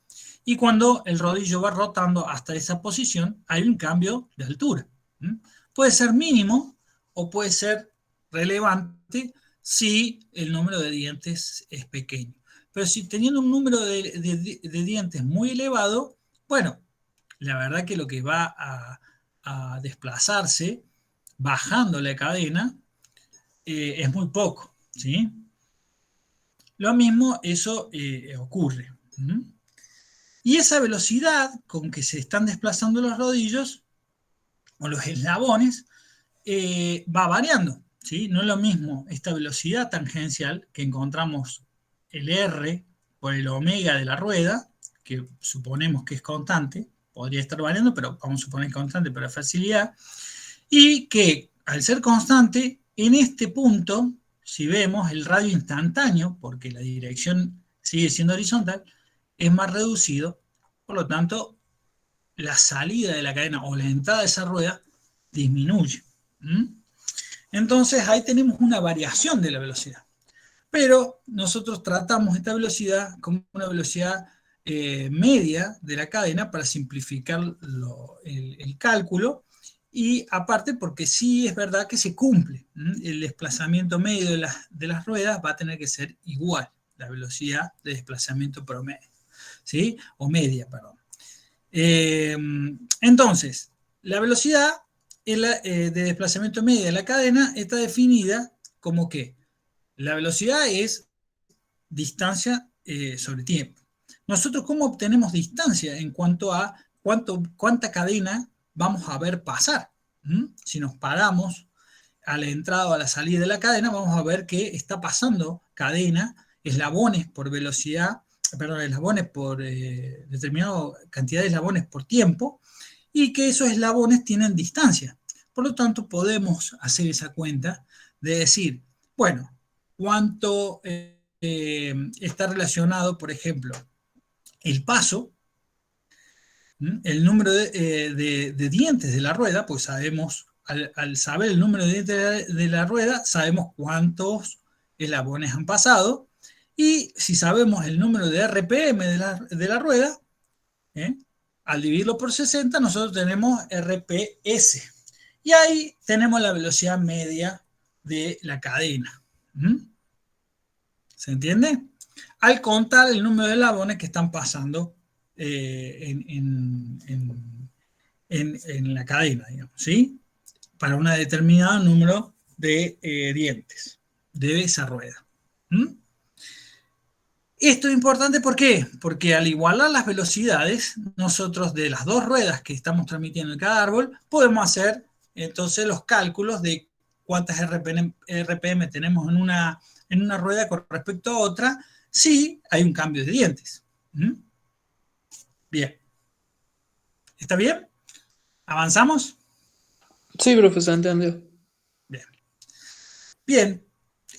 Speaker 1: y cuando el rodillo va rotando hasta esa posición, hay un cambio de altura. Puede ser mínimo o puede ser relevante si el número de dientes es pequeño. Pero si teniendo un número de dientes muy elevado, bueno, la verdad que lo que va a desplazarse bajando la cadena es muy poco, ¿sí? Lo mismo, eso ocurre. Y esa velocidad con que se están desplazando los rodillos o los eslabones va variando, ¿sí? No es lo mismo esta velocidad tangencial que encontramos el R por el omega de la rueda, que suponemos que es constante, podría estar variando, pero vamos a suponer constante para facilidad, y que al ser constante, en este punto, si vemos el radio instantáneo, porque la dirección sigue siendo horizontal, es más reducido, por lo tanto, la salida de la cadena o la entrada de esa rueda disminuye. Entonces ahí tenemos una variación de la velocidad. Pero nosotros tratamos esta velocidad como una velocidad media de la cadena para simplificar el cálculo, y aparte porque sí es verdad que se cumple. El desplazamiento medio de las ruedas va a tener que ser igual, la velocidad de desplazamiento promedio, ¿sí? O media, perdón. Entonces, la velocidad de desplazamiento media de la cadena está definida como que la velocidad es distancia sobre tiempo. Nosotros, ¿cómo obtenemos distancia en cuanto a cuánta cadena vamos a ver pasar? Si nos paramos a la entrada o a la salida de la cadena, vamos a ver que está pasando cadena, eslabones por velocidad, perdón, eslabones por determinada cantidad de eslabones por tiempo, y que esos eslabones tienen distancia. Por lo tanto, podemos hacer esa cuenta de decir, bueno, cuánto está relacionado, por ejemplo, el paso, el número de dientes de la rueda, pues sabemos, al saber el número de dientes de la rueda, sabemos cuántos eslabones han pasado, y si sabemos el número de RPM de la rueda, al dividirlo por 60, nosotros tenemos RPS. Y ahí tenemos la velocidad media de la cadena. ¿Se entiende? Al contar el número de eslabones que están pasando en la cadena, digamos, ¿sí? Para un determinado número de dientes de esa rueda. Esto es importante, ¿por qué? Porque al igualar las velocidades, nosotros de las dos ruedas que estamos transmitiendo en cada árbol, podemos hacer entonces los cálculos de cuántas RPM tenemos en una rueda con respecto a otra, si hay un cambio de dientes. Bien. ¿Está bien? ¿Avanzamos?
Speaker 2: Sí, profesor, entendió.
Speaker 1: Bien. Bien.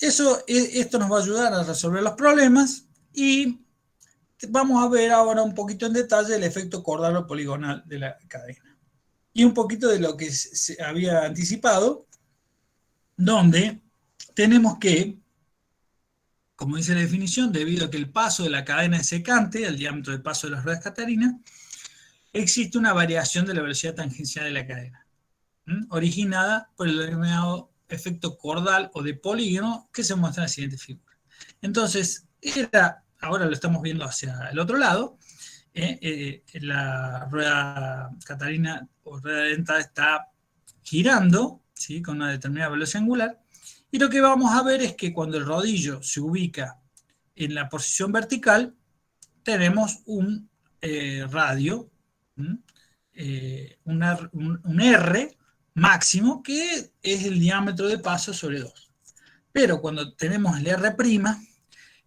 Speaker 1: Esto nos va a ayudar a resolver los problemas y vamos a ver ahora un poquito en detalle el efecto cordal o poligonal de la cadena. Y un poquito de lo que se había anticipado, donde tenemos que, como dice la definición, debido a que el paso de la cadena es secante, el diámetro del paso de las ruedas catarinas, existe una variación de la velocidad tangencial de la cadena, originada por el denominado efecto cordal o de polígono que se muestra en la siguiente figura. Entonces, ahora lo estamos viendo hacia el otro lado, la rueda catarina o rueda dentada está girando, ¿sí?, con una determinada velocidad angular, y lo que vamos a ver es que cuando el rodillo se ubica en la posición vertical, tenemos un radio, un R máximo, que es el diámetro de paso sobre 2. Pero cuando tenemos el R',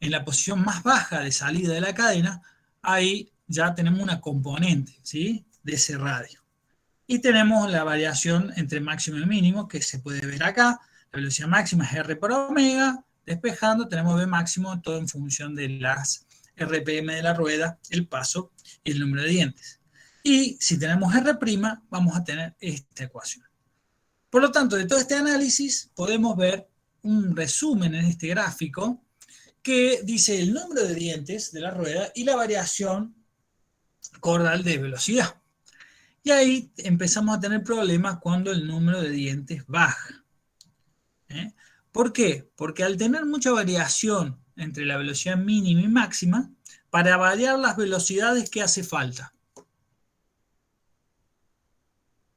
Speaker 1: en la posición más baja de salida de la cadena, ahí ya tenemos una componente, ¿sí?, de ese radio. Y tenemos la variación entre máximo y mínimo, que se puede ver acá. La velocidad máxima es R por omega, despejando tenemos B máximo, todo en función de las RPM de la rueda, el paso y el número de dientes. Y si tenemos R', vamos a tener esta ecuación. Por lo tanto, de todo este análisis podemos ver un resumen en este gráfico que dice el número de dientes de la rueda y la variación cordal de velocidad. Y ahí empezamos a tener problemas cuando el número de dientes baja. ¿Por qué? Porque al tener mucha variación entre la velocidad mínima y máxima, para variar las velocidades, ¿qué hace falta?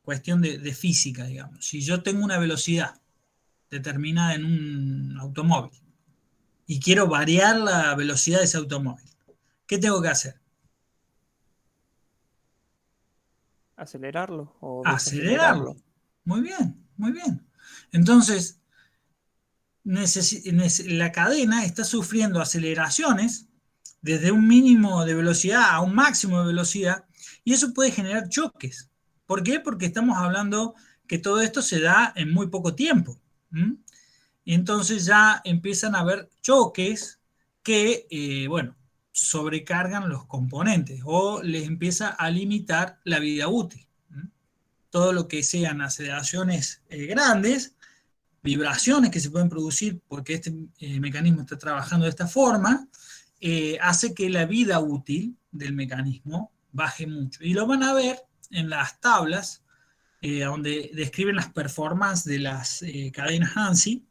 Speaker 1: Cuestión de física, digamos. Si yo tengo una velocidad determinada en un automóvil y quiero variar la velocidad de ese automóvil, ¿qué tengo que hacer?
Speaker 8: ¿Acelerarlo o
Speaker 1: Acelerarlo.
Speaker 8: desacelerarlo?
Speaker 1: Muy bien, muy bien. Entonces, la cadena está sufriendo aceleraciones desde un mínimo de velocidad a un máximo de velocidad, y eso puede generar choques. ¿Por qué? Porque estamos hablando que todo esto se da en muy poco tiempo. Y entonces ya empiezan a haber choques que, sobrecargan los componentes o les empieza a limitar la vida útil. Todo lo que sean aceleraciones grandes, vibraciones que se pueden producir porque este mecanismo está trabajando de esta forma, hace que la vida útil del mecanismo baje mucho. Y lo van a ver en las tablas donde describen las performances de las cadenas ANSI,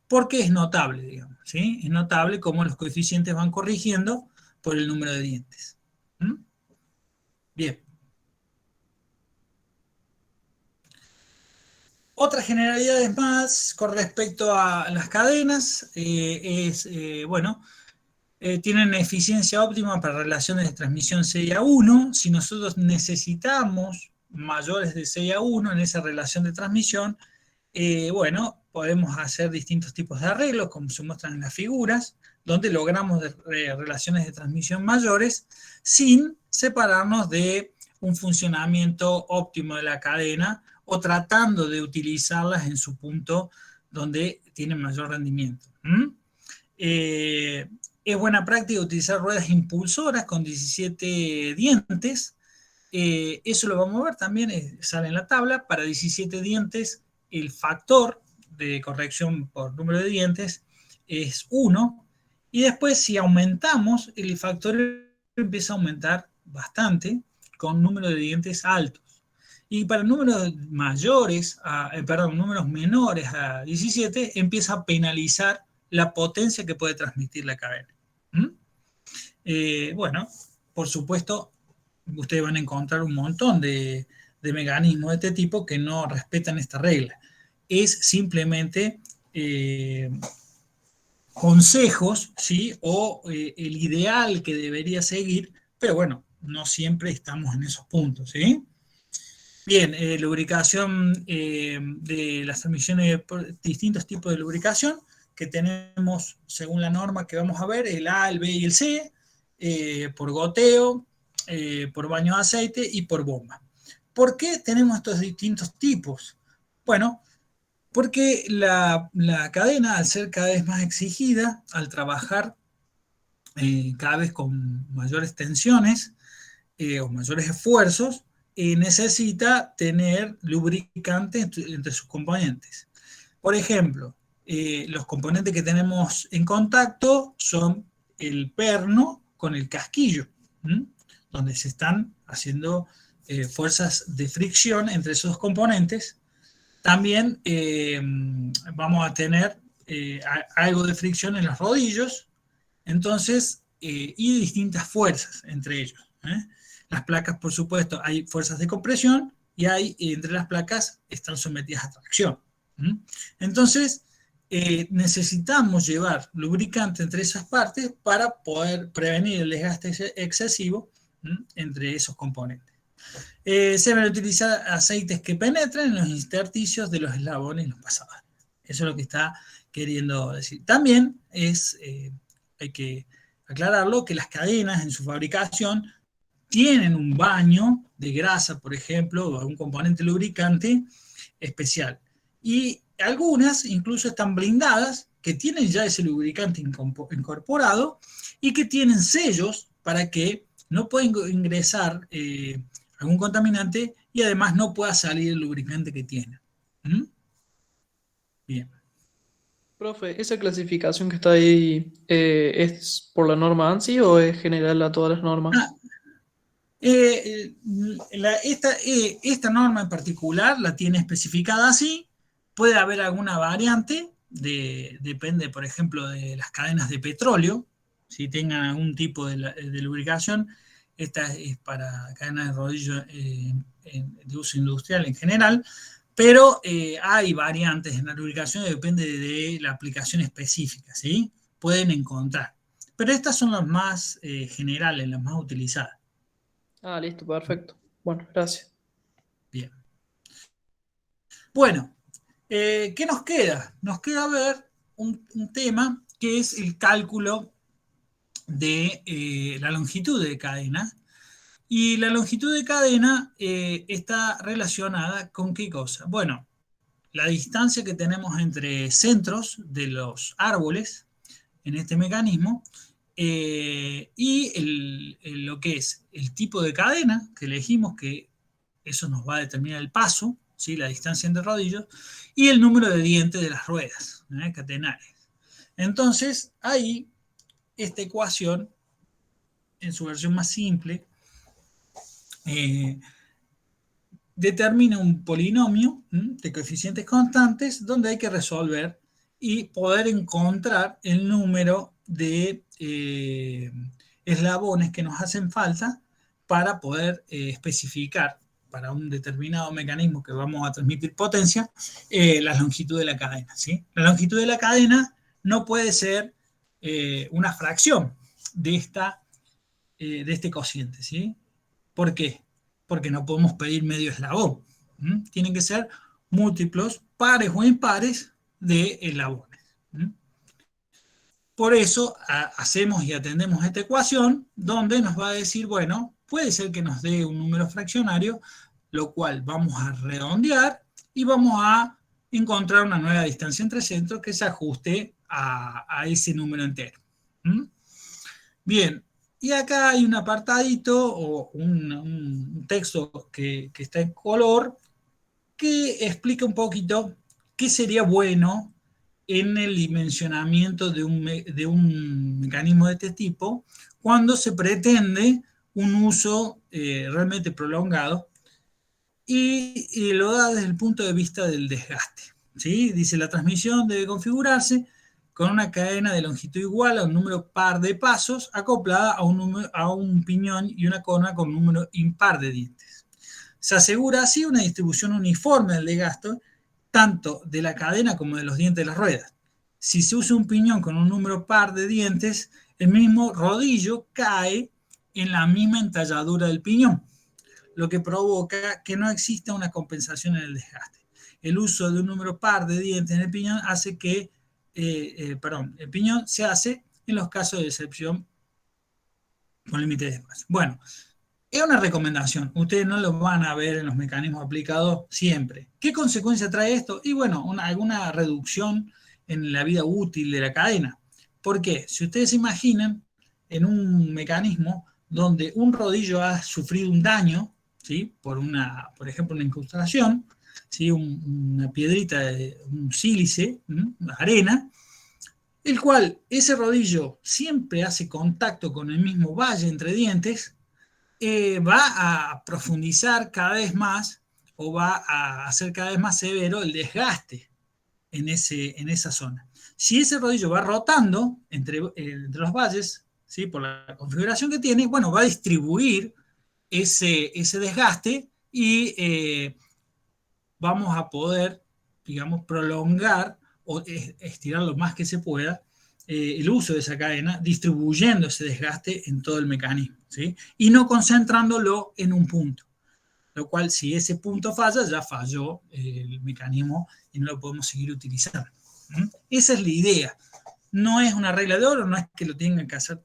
Speaker 1: porque es notable, digamos, ¿sí? Es notable cómo los coeficientes van corrigiendo por el número de dientes. Bien. Otras generalidades más con respecto a las cadenas tienen eficiencia óptima para relaciones de transmisión 6:1. Si nosotros necesitamos mayores de 6:1 en esa relación de transmisión, podemos hacer distintos tipos de arreglos, como se muestran en las figuras, donde logramos relaciones de transmisión mayores sin separarnos de un funcionamiento óptimo de la cadena o tratando de utilizarlas en su punto donde tienen mayor rendimiento. Es buena práctica utilizar ruedas impulsoras con 17 dientes. Eso lo vamos a ver también, sale en la tabla. Para 17 dientes, el factor de corrección por número de dientes es 1. Y después, si aumentamos, el factor empieza a aumentar bastante con número de dientes altos. Y para números mayores, números menores a 17, empieza a penalizar la potencia que puede transmitir la cadena. Bueno, por supuesto, ustedes van a encontrar un montón de mecanismos de este tipo que no respetan esta regla. Es simplemente consejos, ¿sí? O el ideal que debería seguir, pero bueno, no siempre estamos en esos puntos, ¿sí? Bien, lubricación de las transmisiones, distintos tipos de lubricación que tenemos según la norma que vamos a ver, el A, el B y el C, por goteo, por baño de aceite y por bomba. ¿Por qué tenemos estos distintos tipos? Bueno, porque la cadena, al ser cada vez más exigida, al trabajar cada vez con mayores tensiones o mayores esfuerzos, necesita tener lubricante entre sus componentes. Por ejemplo, los componentes que tenemos en contacto son el perno con el casquillo, donde se están haciendo fuerzas de fricción entre esos componentes. También vamos a tener algo de fricción en los rodillos, entonces, y distintas fuerzas entre ellos. Las placas, por supuesto, hay fuerzas de compresión y entre las placas están sometidas a tracción. Entonces, necesitamos llevar lubricante entre esas partes para poder prevenir el desgaste excesivo entre esos componentes. Se deben utilizar aceites que penetren en los intersticios de los eslabones y los pasadores. Eso es lo que está queriendo decir. También hay que aclararlo, que las cadenas en su fabricación tienen un baño de grasa, por ejemplo, o un componente lubricante especial. Y algunas incluso están blindadas, que tienen ya ese lubricante incorporado y que tienen sellos para que no pueda ingresar algún contaminante y además no pueda salir el lubricante que tiene. Bien.
Speaker 2: Profe, ¿esa clasificación que está ahí es por la norma ANSI o es general a todas las normas?
Speaker 1: Esta norma en particular la tiene especificada así. Puede haber alguna variante, depende, por ejemplo, de las cadenas de petróleo, si tengan algún tipo de lubricación. Esta es para cadenas de rodillo de uso industrial en general, pero hay variantes en la lubricación, depende de la aplicación específica, ¿sí? Pueden encontrar. Pero estas son las más generales, las más utilizadas.
Speaker 2: Ah, listo, perfecto. Bueno, gracias.
Speaker 1: Bien. Bueno, ¿qué nos queda? Nos queda ver un tema que es el cálculo de la longitud de cadena. Y la longitud de cadena está relacionada con ¿qué cosa? Bueno, la distancia que tenemos entre centros de los árboles en este mecanismo y lo que es el tipo de cadena que elegimos, que eso nos va a determinar el paso, ¿sí? La distancia entre rodillos, y el número de dientes de las ruedas catenarias. Entonces, ahí esta ecuación, en su versión más simple, determina un polinomio de coeficientes constantes donde hay que resolver y poder encontrar el número de eslabones que nos hacen falta para poder especificar para un determinado mecanismo que vamos a transmitir potencia, la longitud de la cadena, ¿sí? La longitud de la cadena no puede ser una fracción de este cociente, ¿sí? ¿Por qué? Porque no podemos pedir medio eslabón. Tienen que ser múltiplos, pares o impares de eslabones. Por eso hacemos y atendemos esta ecuación donde nos va a decir, bueno, puede ser que nos dé un número fraccionario, lo cual vamos a redondear y vamos a encontrar una nueva distancia entre centros que se ajuste a ese número entero. Bien, y acá hay un apartadito o un texto que está en color que explica un poquito qué sería bueno en el dimensionamiento de un mecanismo de este tipo cuando se pretende un uso realmente prolongado y lo da desde el punto de vista del desgaste. ¿Sí? Dice, la transmisión debe configurarse con una cadena de longitud igual a un número par de pasos acoplada a un piñón y una corona con un número impar de dientes. Se asegura así una distribución uniforme del desgaste, tanto de la cadena como de los dientes de las ruedas. Si se usa un piñón con un número par de dientes, el mismo rodillo cae en la misma entalladura del piñón, lo que provoca que no exista una compensación en el desgaste. El uso de un número par de dientes en el piñón hace que, el piñón se hace en los casos de excepción con límite de espacio. Bueno, es una recomendación. Ustedes no lo van a ver en los mecanismos aplicados siempre. ¿Qué consecuencia trae esto? Y bueno, alguna reducción en la vida útil de la cadena. ¿Por qué? Si ustedes se imaginan en un mecanismo donde un rodillo ha sufrido un daño, ¿sí? Por ejemplo, una incrustación, ¿sí? Una piedrita, un sílice, arena, el cual ese rodillo siempre hace contacto con el mismo valle entre dientes, va a profundizar cada vez más o va a hacer cada vez más severo el desgaste en esa zona. Si ese rodillo va rotando entre los valles, ¿sí? Por la configuración que tiene, bueno, va a distribuir ese desgaste y vamos a poder, digamos, prolongar o estirar lo más que se pueda el uso de esa cadena, distribuyendo ese desgaste en todo el mecanismo, ¿sí? Y no concentrándolo en un punto, lo cual si ese punto falla, ya falló el mecanismo y no lo podemos seguir utilizando. Esa es la idea. No es una regla de oro, no es que lo tengan que hacer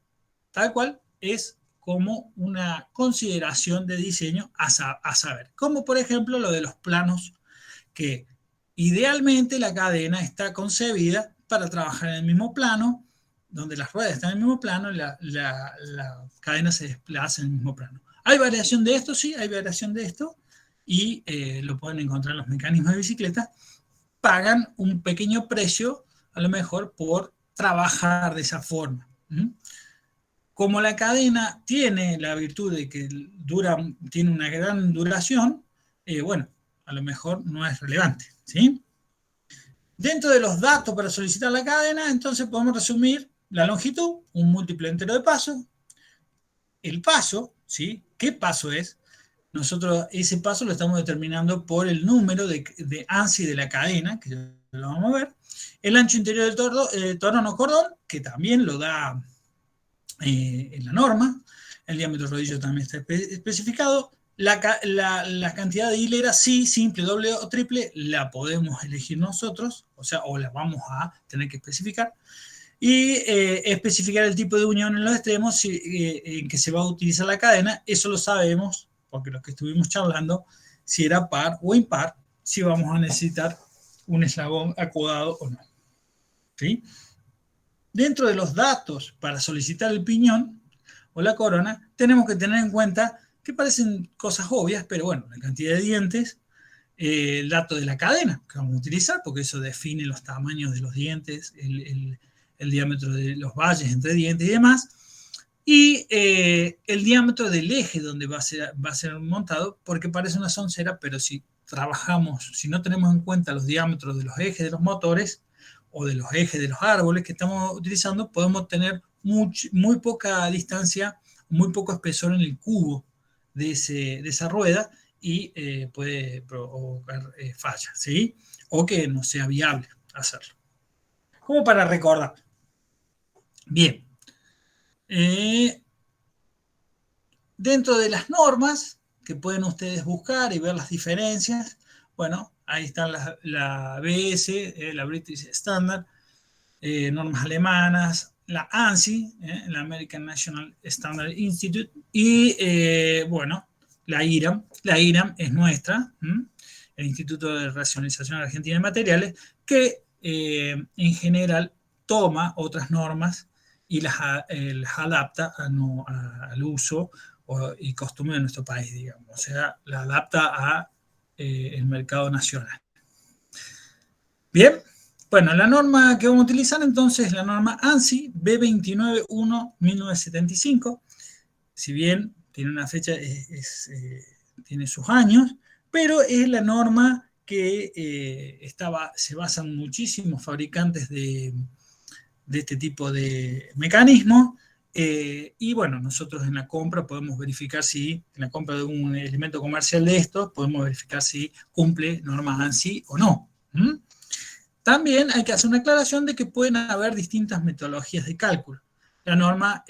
Speaker 1: tal cual, es como una consideración de diseño a saber. Como por ejemplo lo de los planos, que idealmente la cadena está concebida para trabajar en el mismo plano, donde las ruedas están en el mismo plano, la cadena se desplaza en el mismo plano. ¿Hay variación de esto? Sí, hay variación de esto, y lo pueden encontrar en los mecanismos de bicicleta. Pagan un pequeño precio, a lo mejor, por trabajar de esa forma. Como la cadena tiene la virtud de que tiene una gran duración, bueno, a lo mejor no es relevante, ¿sí? Dentro de los datos para solicitar la cadena, entonces podemos resumir la longitud, un múltiplo entero de paso, el paso, ¿sí? ¿Qué paso es? Nosotros ese paso lo estamos determinando por el número de ANSI de la cadena, que lo vamos a ver, el ancho interior del torón o cordón, que también lo da en la norma, el diámetro del rodillo también está especificado, la cantidad de hilera, sí, simple, doble o triple, la podemos elegir nosotros, o la vamos a tener que especificar, y especificar el tipo de unión en los extremos en que se va a utilizar la cadena. Eso lo sabemos, porque lo que estuvimos charlando, si era par o impar, si vamos a necesitar un eslabón acodado o no. ¿Sí? Dentro de los datos para solicitar el piñón o la corona, tenemos que tener en cuenta que parecen cosas obvias, pero bueno, la cantidad de dientes, el dato de la cadena que vamos a utilizar, porque eso define los tamaños de los dientes, el diámetro de los valles entre dientes y demás, y el diámetro del eje donde va a ser montado, porque parece una soncera, pero si no tenemos en cuenta los diámetros de los ejes de los motores o de los ejes de los árboles que estamos utilizando, podemos tener muy poca distancia, muy poco espesor en el cubo de esa rueda, y puede provocar fallas, ¿sí? O que no sea viable hacerlo. Como para recordar. Bien. Dentro de las normas que pueden ustedes buscar y ver las diferencias, bueno, ahí están la ABS, la British Standard, normas alemanas, la ANSI, la American National Standard Institute, y bueno, la IRAM. La IRAM es nuestra, el Instituto de Racionalización Argentina de Materiales, que en general toma otras normas y las adapta al uso y costumbre de nuestro país, digamos. O sea, la adapta a el mercado nacional. Bien, bueno, la norma que vamos a utilizar entonces es la norma ANSI B291-1975. Si bien tiene una fecha, tiene sus años, pero es la norma que se basan muchísimos fabricantes de este tipo de mecanismos. Y bueno, nosotros en la compra podemos verificar si, en la compra de un elemento comercial de estos, podemos verificar si cumple norma ANSI o no. También hay que hacer una aclaración de que pueden haber distintas metodologías de cálculo. La norma,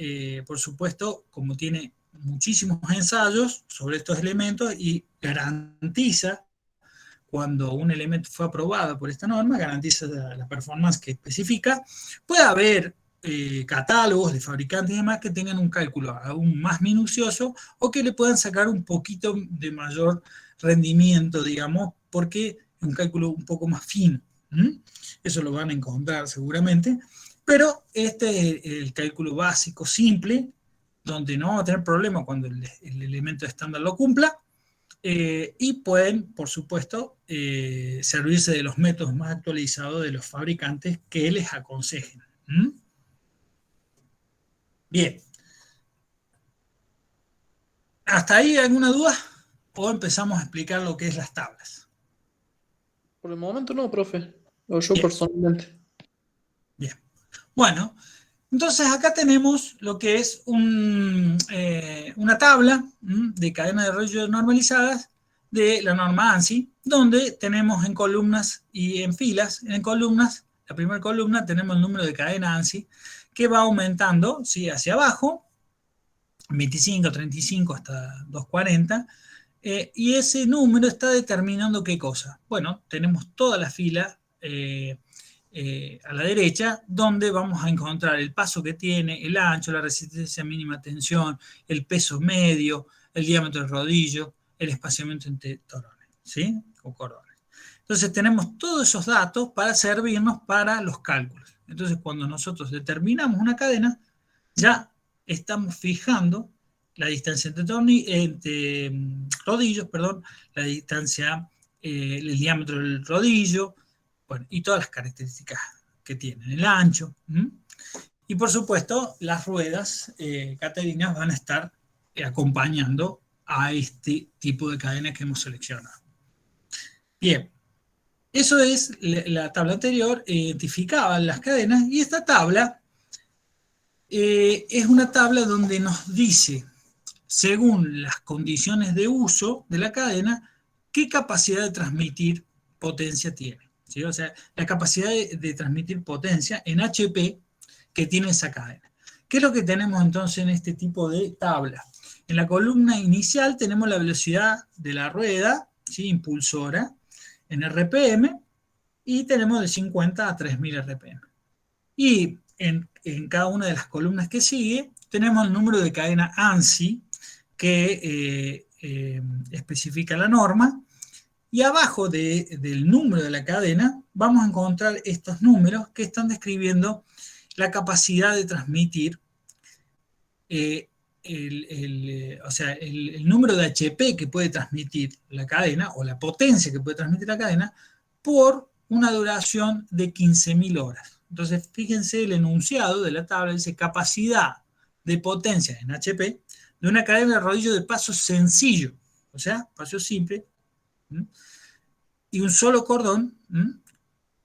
Speaker 1: por supuesto, como tiene muchísimos ensayos sobre estos elementos y garantiza, cuando un elemento fue aprobado por esta norma, garantiza la performance que especifica, puede haber catálogos de fabricantes y demás que tengan un cálculo aún más minucioso o que le puedan sacar un poquito de mayor rendimiento, digamos, porque es un cálculo un poco más fino. Eso lo van a encontrar seguramente, pero este es el cálculo básico simple, donde no vamos a tener problema cuando el elemento estándar lo cumpla, y pueden, por supuesto, servirse de los métodos más actualizados de los fabricantes que les aconsejen. Bien. ¿Hasta ahí alguna duda? ¿O empezamos a explicar lo que es las tablas?
Speaker 2: Por el momento no, profe. O yo
Speaker 1: Bien.
Speaker 2: personalmente.
Speaker 1: Bien. Bueno, entonces acá tenemos lo que es una tabla de cadena de rollo normalizadas de la norma ANSI, donde tenemos en columnas y en filas. En columnas, la primera columna tenemos el número de cadena ANSI, que va aumentando, ¿sí?, hacia abajo, 25, 35 hasta 240, y ese número está determinando ¿qué cosa? Bueno, tenemos toda la fila a la derecha, donde vamos a encontrar el paso que tiene, el ancho, la resistencia mínima tensión, el peso medio, el diámetro del rodillo, el espaciamiento entre torones, ¿sí?, o cordones. Entonces tenemos todos esos datos para servirnos para los cálculos. Entonces cuando nosotros determinamos una cadena, ya estamos fijando la distancia entre rodillos, la distancia, el diámetro del rodillo, bueno, y todas las características que tienen, el ancho. Y por supuesto, las ruedas caterinas van a estar acompañando a este tipo de cadena que hemos seleccionado. Bien, eso es la tabla anterior, identificaba las cadenas, y esta tabla es una tabla donde nos dice, según las condiciones de uso de la cadena, qué capacidad de transmitir potencia tiene, ¿sí? O sea, la capacidad de transmitir potencia en HP que tiene esa cadena. ¿Qué es lo que tenemos entonces en este tipo de tabla? En la columna inicial tenemos la velocidad de la rueda, ¿sí?, impulsora, en RPM, y tenemos de 50 a 3000 RPM. Y en cada una de las columnas que sigue, tenemos el número de cadena ANSI que especifica la norma, y abajo del número de la cadena vamos a encontrar estos números que están describiendo la capacidad de transmitir, o sea, el número de HP que puede transmitir la cadena, o la potencia que puede transmitir la cadena, por una duración de 15.000 horas. Entonces, fíjense el enunciado de la tabla, dice capacidad de potencia en HP de una cadena de rodillo de paso sencillo, o sea, paso simple, y un solo cordón,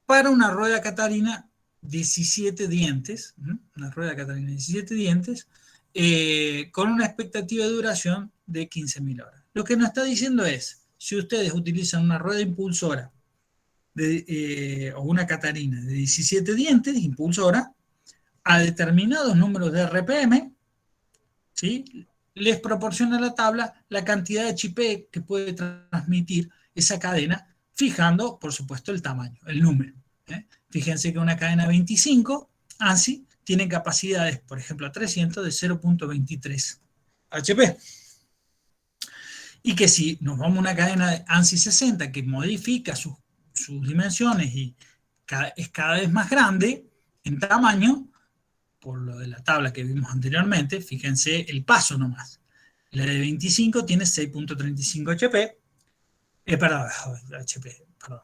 Speaker 1: para una rueda catarina 17 dientes, una rueda catarina 17 dientes, con una expectativa de duración de 15.000 horas. Lo que nos está diciendo es, si ustedes utilizan una rueda impulsora o una catarina de 17 dientes, impulsora, a determinados números de RPM, ¿sí?, les proporciona la tabla la cantidad de HP que puede transmitir esa cadena, fijando, por supuesto, el tamaño, el número. Fíjense que una cadena 25, ANSI, tiene capacidades, por ejemplo, a 300 de 0.23 HP. Y que si nos vamos a una cadena de ANSI 60 que modifica sus dimensiones y es cada vez más grande en tamaño, por lo de la tabla que vimos anteriormente, fíjense el paso nomás. La de 25 tiene 6.35 HP, perdón, HP, perdón.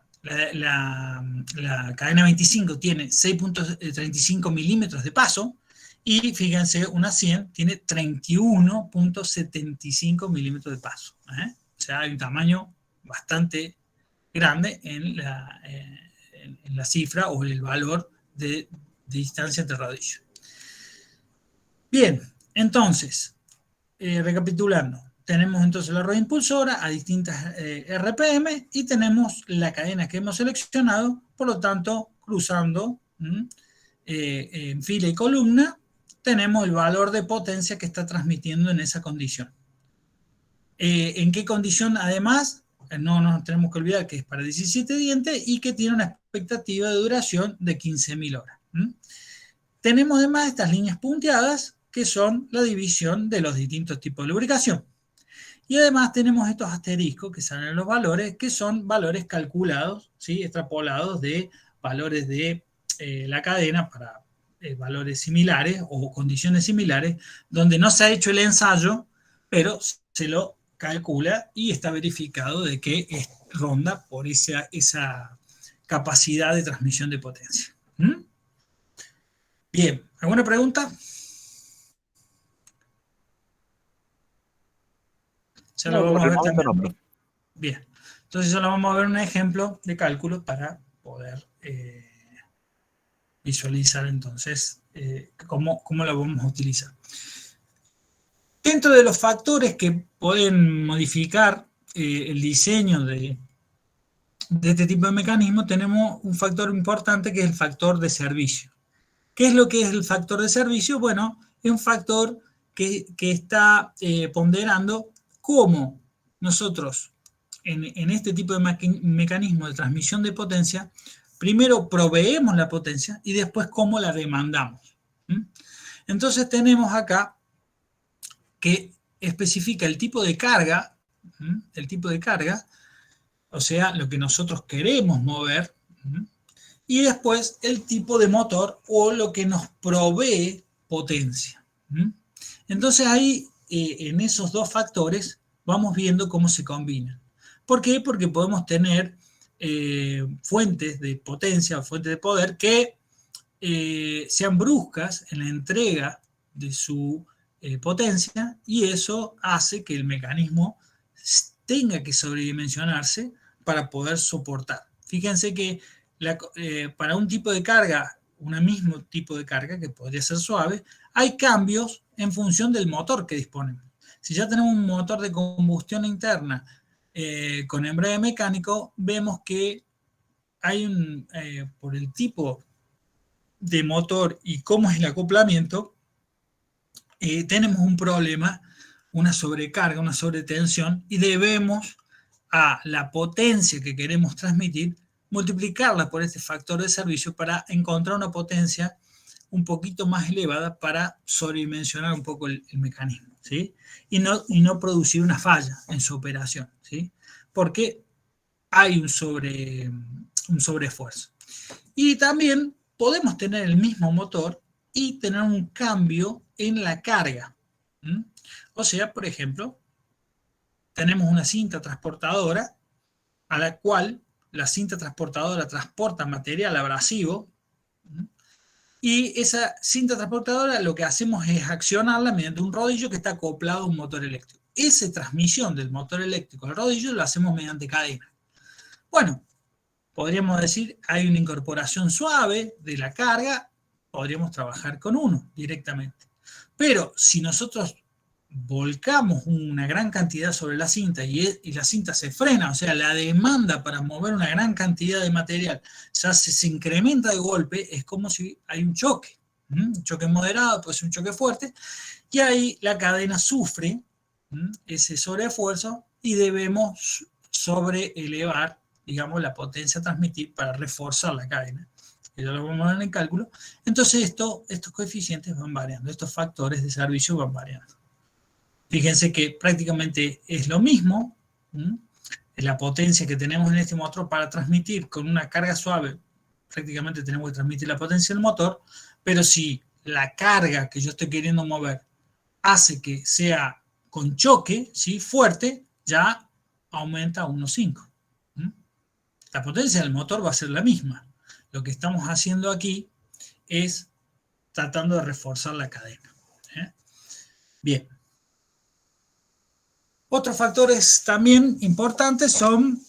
Speaker 1: La cadena 25 tiene 6.35 milímetros de paso, y fíjense, una 100 tiene 31.75 milímetros de paso. O sea, hay un tamaño bastante grande en la cifra o el valor de distancia entre rodillos. Bien, entonces, recapitulando, tenemos entonces la rueda impulsora a distintas RPM y tenemos la cadena que hemos seleccionado, por lo tanto, cruzando en fila y columna, tenemos el valor de potencia que está transmitiendo en esa condición. ¿En qué condición? Además, no nos tenemos que olvidar que es para 17 dientes y que tiene una expectativa de duración de 15.000 horas. Tenemos además estas líneas punteadas que son la división de los distintos tipos de lubricación. Y además tenemos estos asteriscos que salen los valores, que son valores calculados, ¿sí? Extrapolados de valores de la cadena para valores similares o condiciones similares, donde no se ha hecho el ensayo, pero se lo calcula y está verificado de que ronda por esa capacidad de transmisión de potencia. Bien, ¿alguna pregunta? Ya lo vamos a ver también. Bien, entonces ya lo vamos a ver un ejemplo de cálculo para poder visualizar entonces cómo lo vamos a utilizar. Dentro de los factores que pueden modificar el diseño de este tipo de mecanismo, tenemos un factor importante que es el factor de servicio. ¿Qué es lo que es el factor de servicio? Bueno, es un factor que está ponderando cómo nosotros en este tipo de mecanismo de transmisión de potencia, primero proveemos la potencia y después cómo la demandamos. Entonces tenemos acá que especifica el tipo de carga, o sea, lo que nosotros queremos mover, y después el tipo de motor o lo que nos provee potencia. Entonces ahí, en esos dos factores, vamos viendo cómo se combinan. ¿Por qué? Porque podemos tener fuentes de potencia o fuentes de poder que sean bruscas en la entrega de su potencia, y eso hace que el mecanismo tenga que sobredimensionarse para poder soportar. Fíjense que para un tipo de carga, un mismo tipo de carga que podría ser suave, hay cambios en función del motor que disponemos. Si ya tenemos un motor de combustión interna con embrague mecánico, vemos que hay por el tipo de motor y cómo es el acoplamiento, tenemos un problema, una sobrecarga, una sobretensión, y debemos a la potencia que queremos transmitir multiplicarla por este factor de servicio para encontrar una potencia un poquito más elevada para sobredimensionar un poco el mecanismo, ¿sí? Y no producir una falla en su operación, ¿sí? Porque hay un sobreesfuerzo. Y también podemos tener el mismo motor y tener un cambio en la carga. O sea, por ejemplo, tenemos una cinta transportadora a la cual la cinta transportadora transporta material abrasivo, y esa cinta transportadora lo que hacemos es accionarla mediante un rodillo que está acoplado a un motor eléctrico. Esa transmisión del motor eléctrico al rodillo lo hacemos mediante cadena. Bueno, podríamos decir, hay una incorporación suave de la carga, podríamos trabajar con uno directamente. Pero si nosotros volcamos una gran cantidad sobre la cinta y la cinta se frena, o sea, la demanda para mover una gran cantidad de material ya se incrementa de golpe, es como si hay un choque moderado, puede ser un choque fuerte, y ahí la cadena sufre ese sobreesfuerzo y debemos sobreelevar, digamos, la potencia a transmitir para reforzar la cadena. Ya lo vamos a ver en el cálculo. Entonces estos coeficientes van variando, estos factores de servicio van variando. Fíjense que prácticamente es lo mismo, la potencia que tenemos en este motor para transmitir con una carga suave, prácticamente tenemos que transmitir la potencia del motor, pero si la carga que yo estoy queriendo mover hace que sea con choque, ¿sí? Fuerte, ya aumenta a 1.5. La potencia del motor va a ser la misma. Lo que estamos haciendo aquí es tratando de reforzar la cadena. Bien. Otros factores también importantes son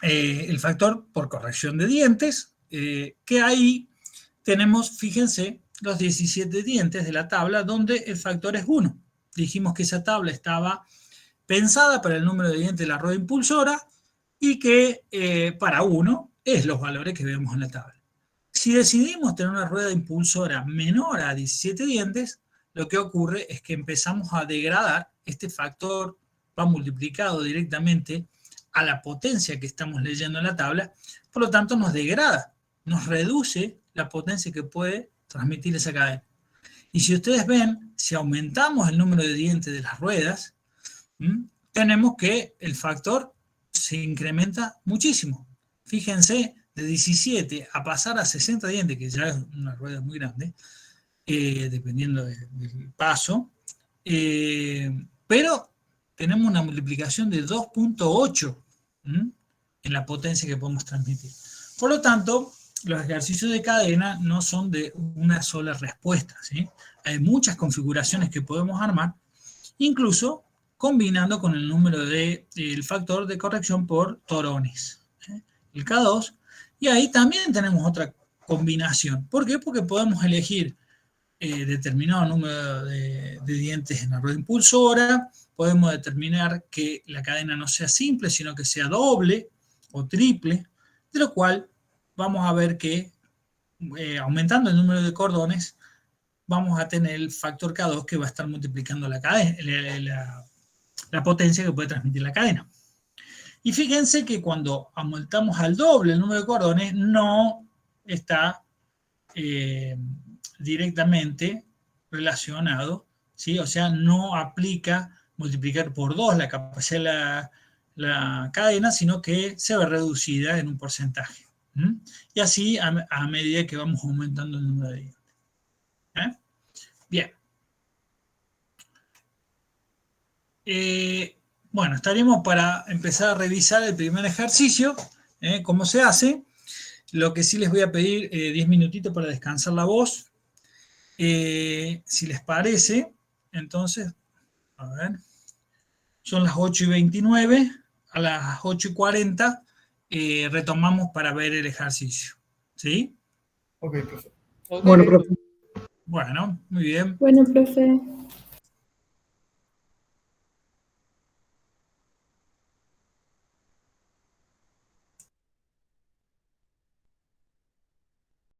Speaker 1: el factor por corrección de dientes, que ahí tenemos, fíjense, los 17 dientes de la tabla donde el factor es 1. Dijimos que esa tabla estaba pensada para el número de dientes de la rueda impulsora y que para 1 es los valores que vemos en la tabla. Si decidimos tener una rueda impulsora menor a 17 dientes, lo que ocurre es que empezamos a degradar. Este factor va multiplicado directamente a la potencia que estamos leyendo en la tabla, por lo tanto nos degrada, nos reduce la potencia que puede transmitir esa cadena. Y si ustedes ven, si aumentamos el número de dientes de las ruedas, tenemos que el factor se incrementa muchísimo. Fíjense, de 17 a pasar a 60 dientes, que ya es una rueda muy grande, dependiendo del paso, pero tenemos una multiplicación de 2.8 en la potencia que podemos transmitir. Por lo tanto, los ejercicios de cadena no son de una sola respuesta, ¿sí? Hay muchas configuraciones que podemos armar, incluso combinando con el número del factor de corrección por torones, el K2, y ahí también tenemos otra combinación. ¿Por qué? Porque podemos elegir determinado número de dientes en la rueda impulsora, podemos determinar que la cadena no sea simple, sino que sea doble o triple, de lo cual vamos a ver que aumentando el número de cordones, vamos a tener el factor K2 que va a estar multiplicando la potencia que puede transmitir la cadena. Y fíjense que cuando aumentamos al doble el número de cordones, no está directamente relacionado, ¿sí? O sea, no aplica multiplicar por 2 la capacidad de la cadena, sino que se ve reducida en un porcentaje. Y así a medida que vamos aumentando el número de dientes. Bien. Bueno, estaríamos para empezar a revisar el primer ejercicio, cómo se hace. Lo que sí les voy a pedir 10 minutitos para descansar la voz. Si les parece, entonces, a ver, son las 8:29, a las 8:40 retomamos para ver el ejercicio. ¿Sí?
Speaker 8: Ok, profe.
Speaker 2: Ok.
Speaker 3: Bueno, profe.
Speaker 1: Bueno, muy bien.
Speaker 9: Bueno, profe.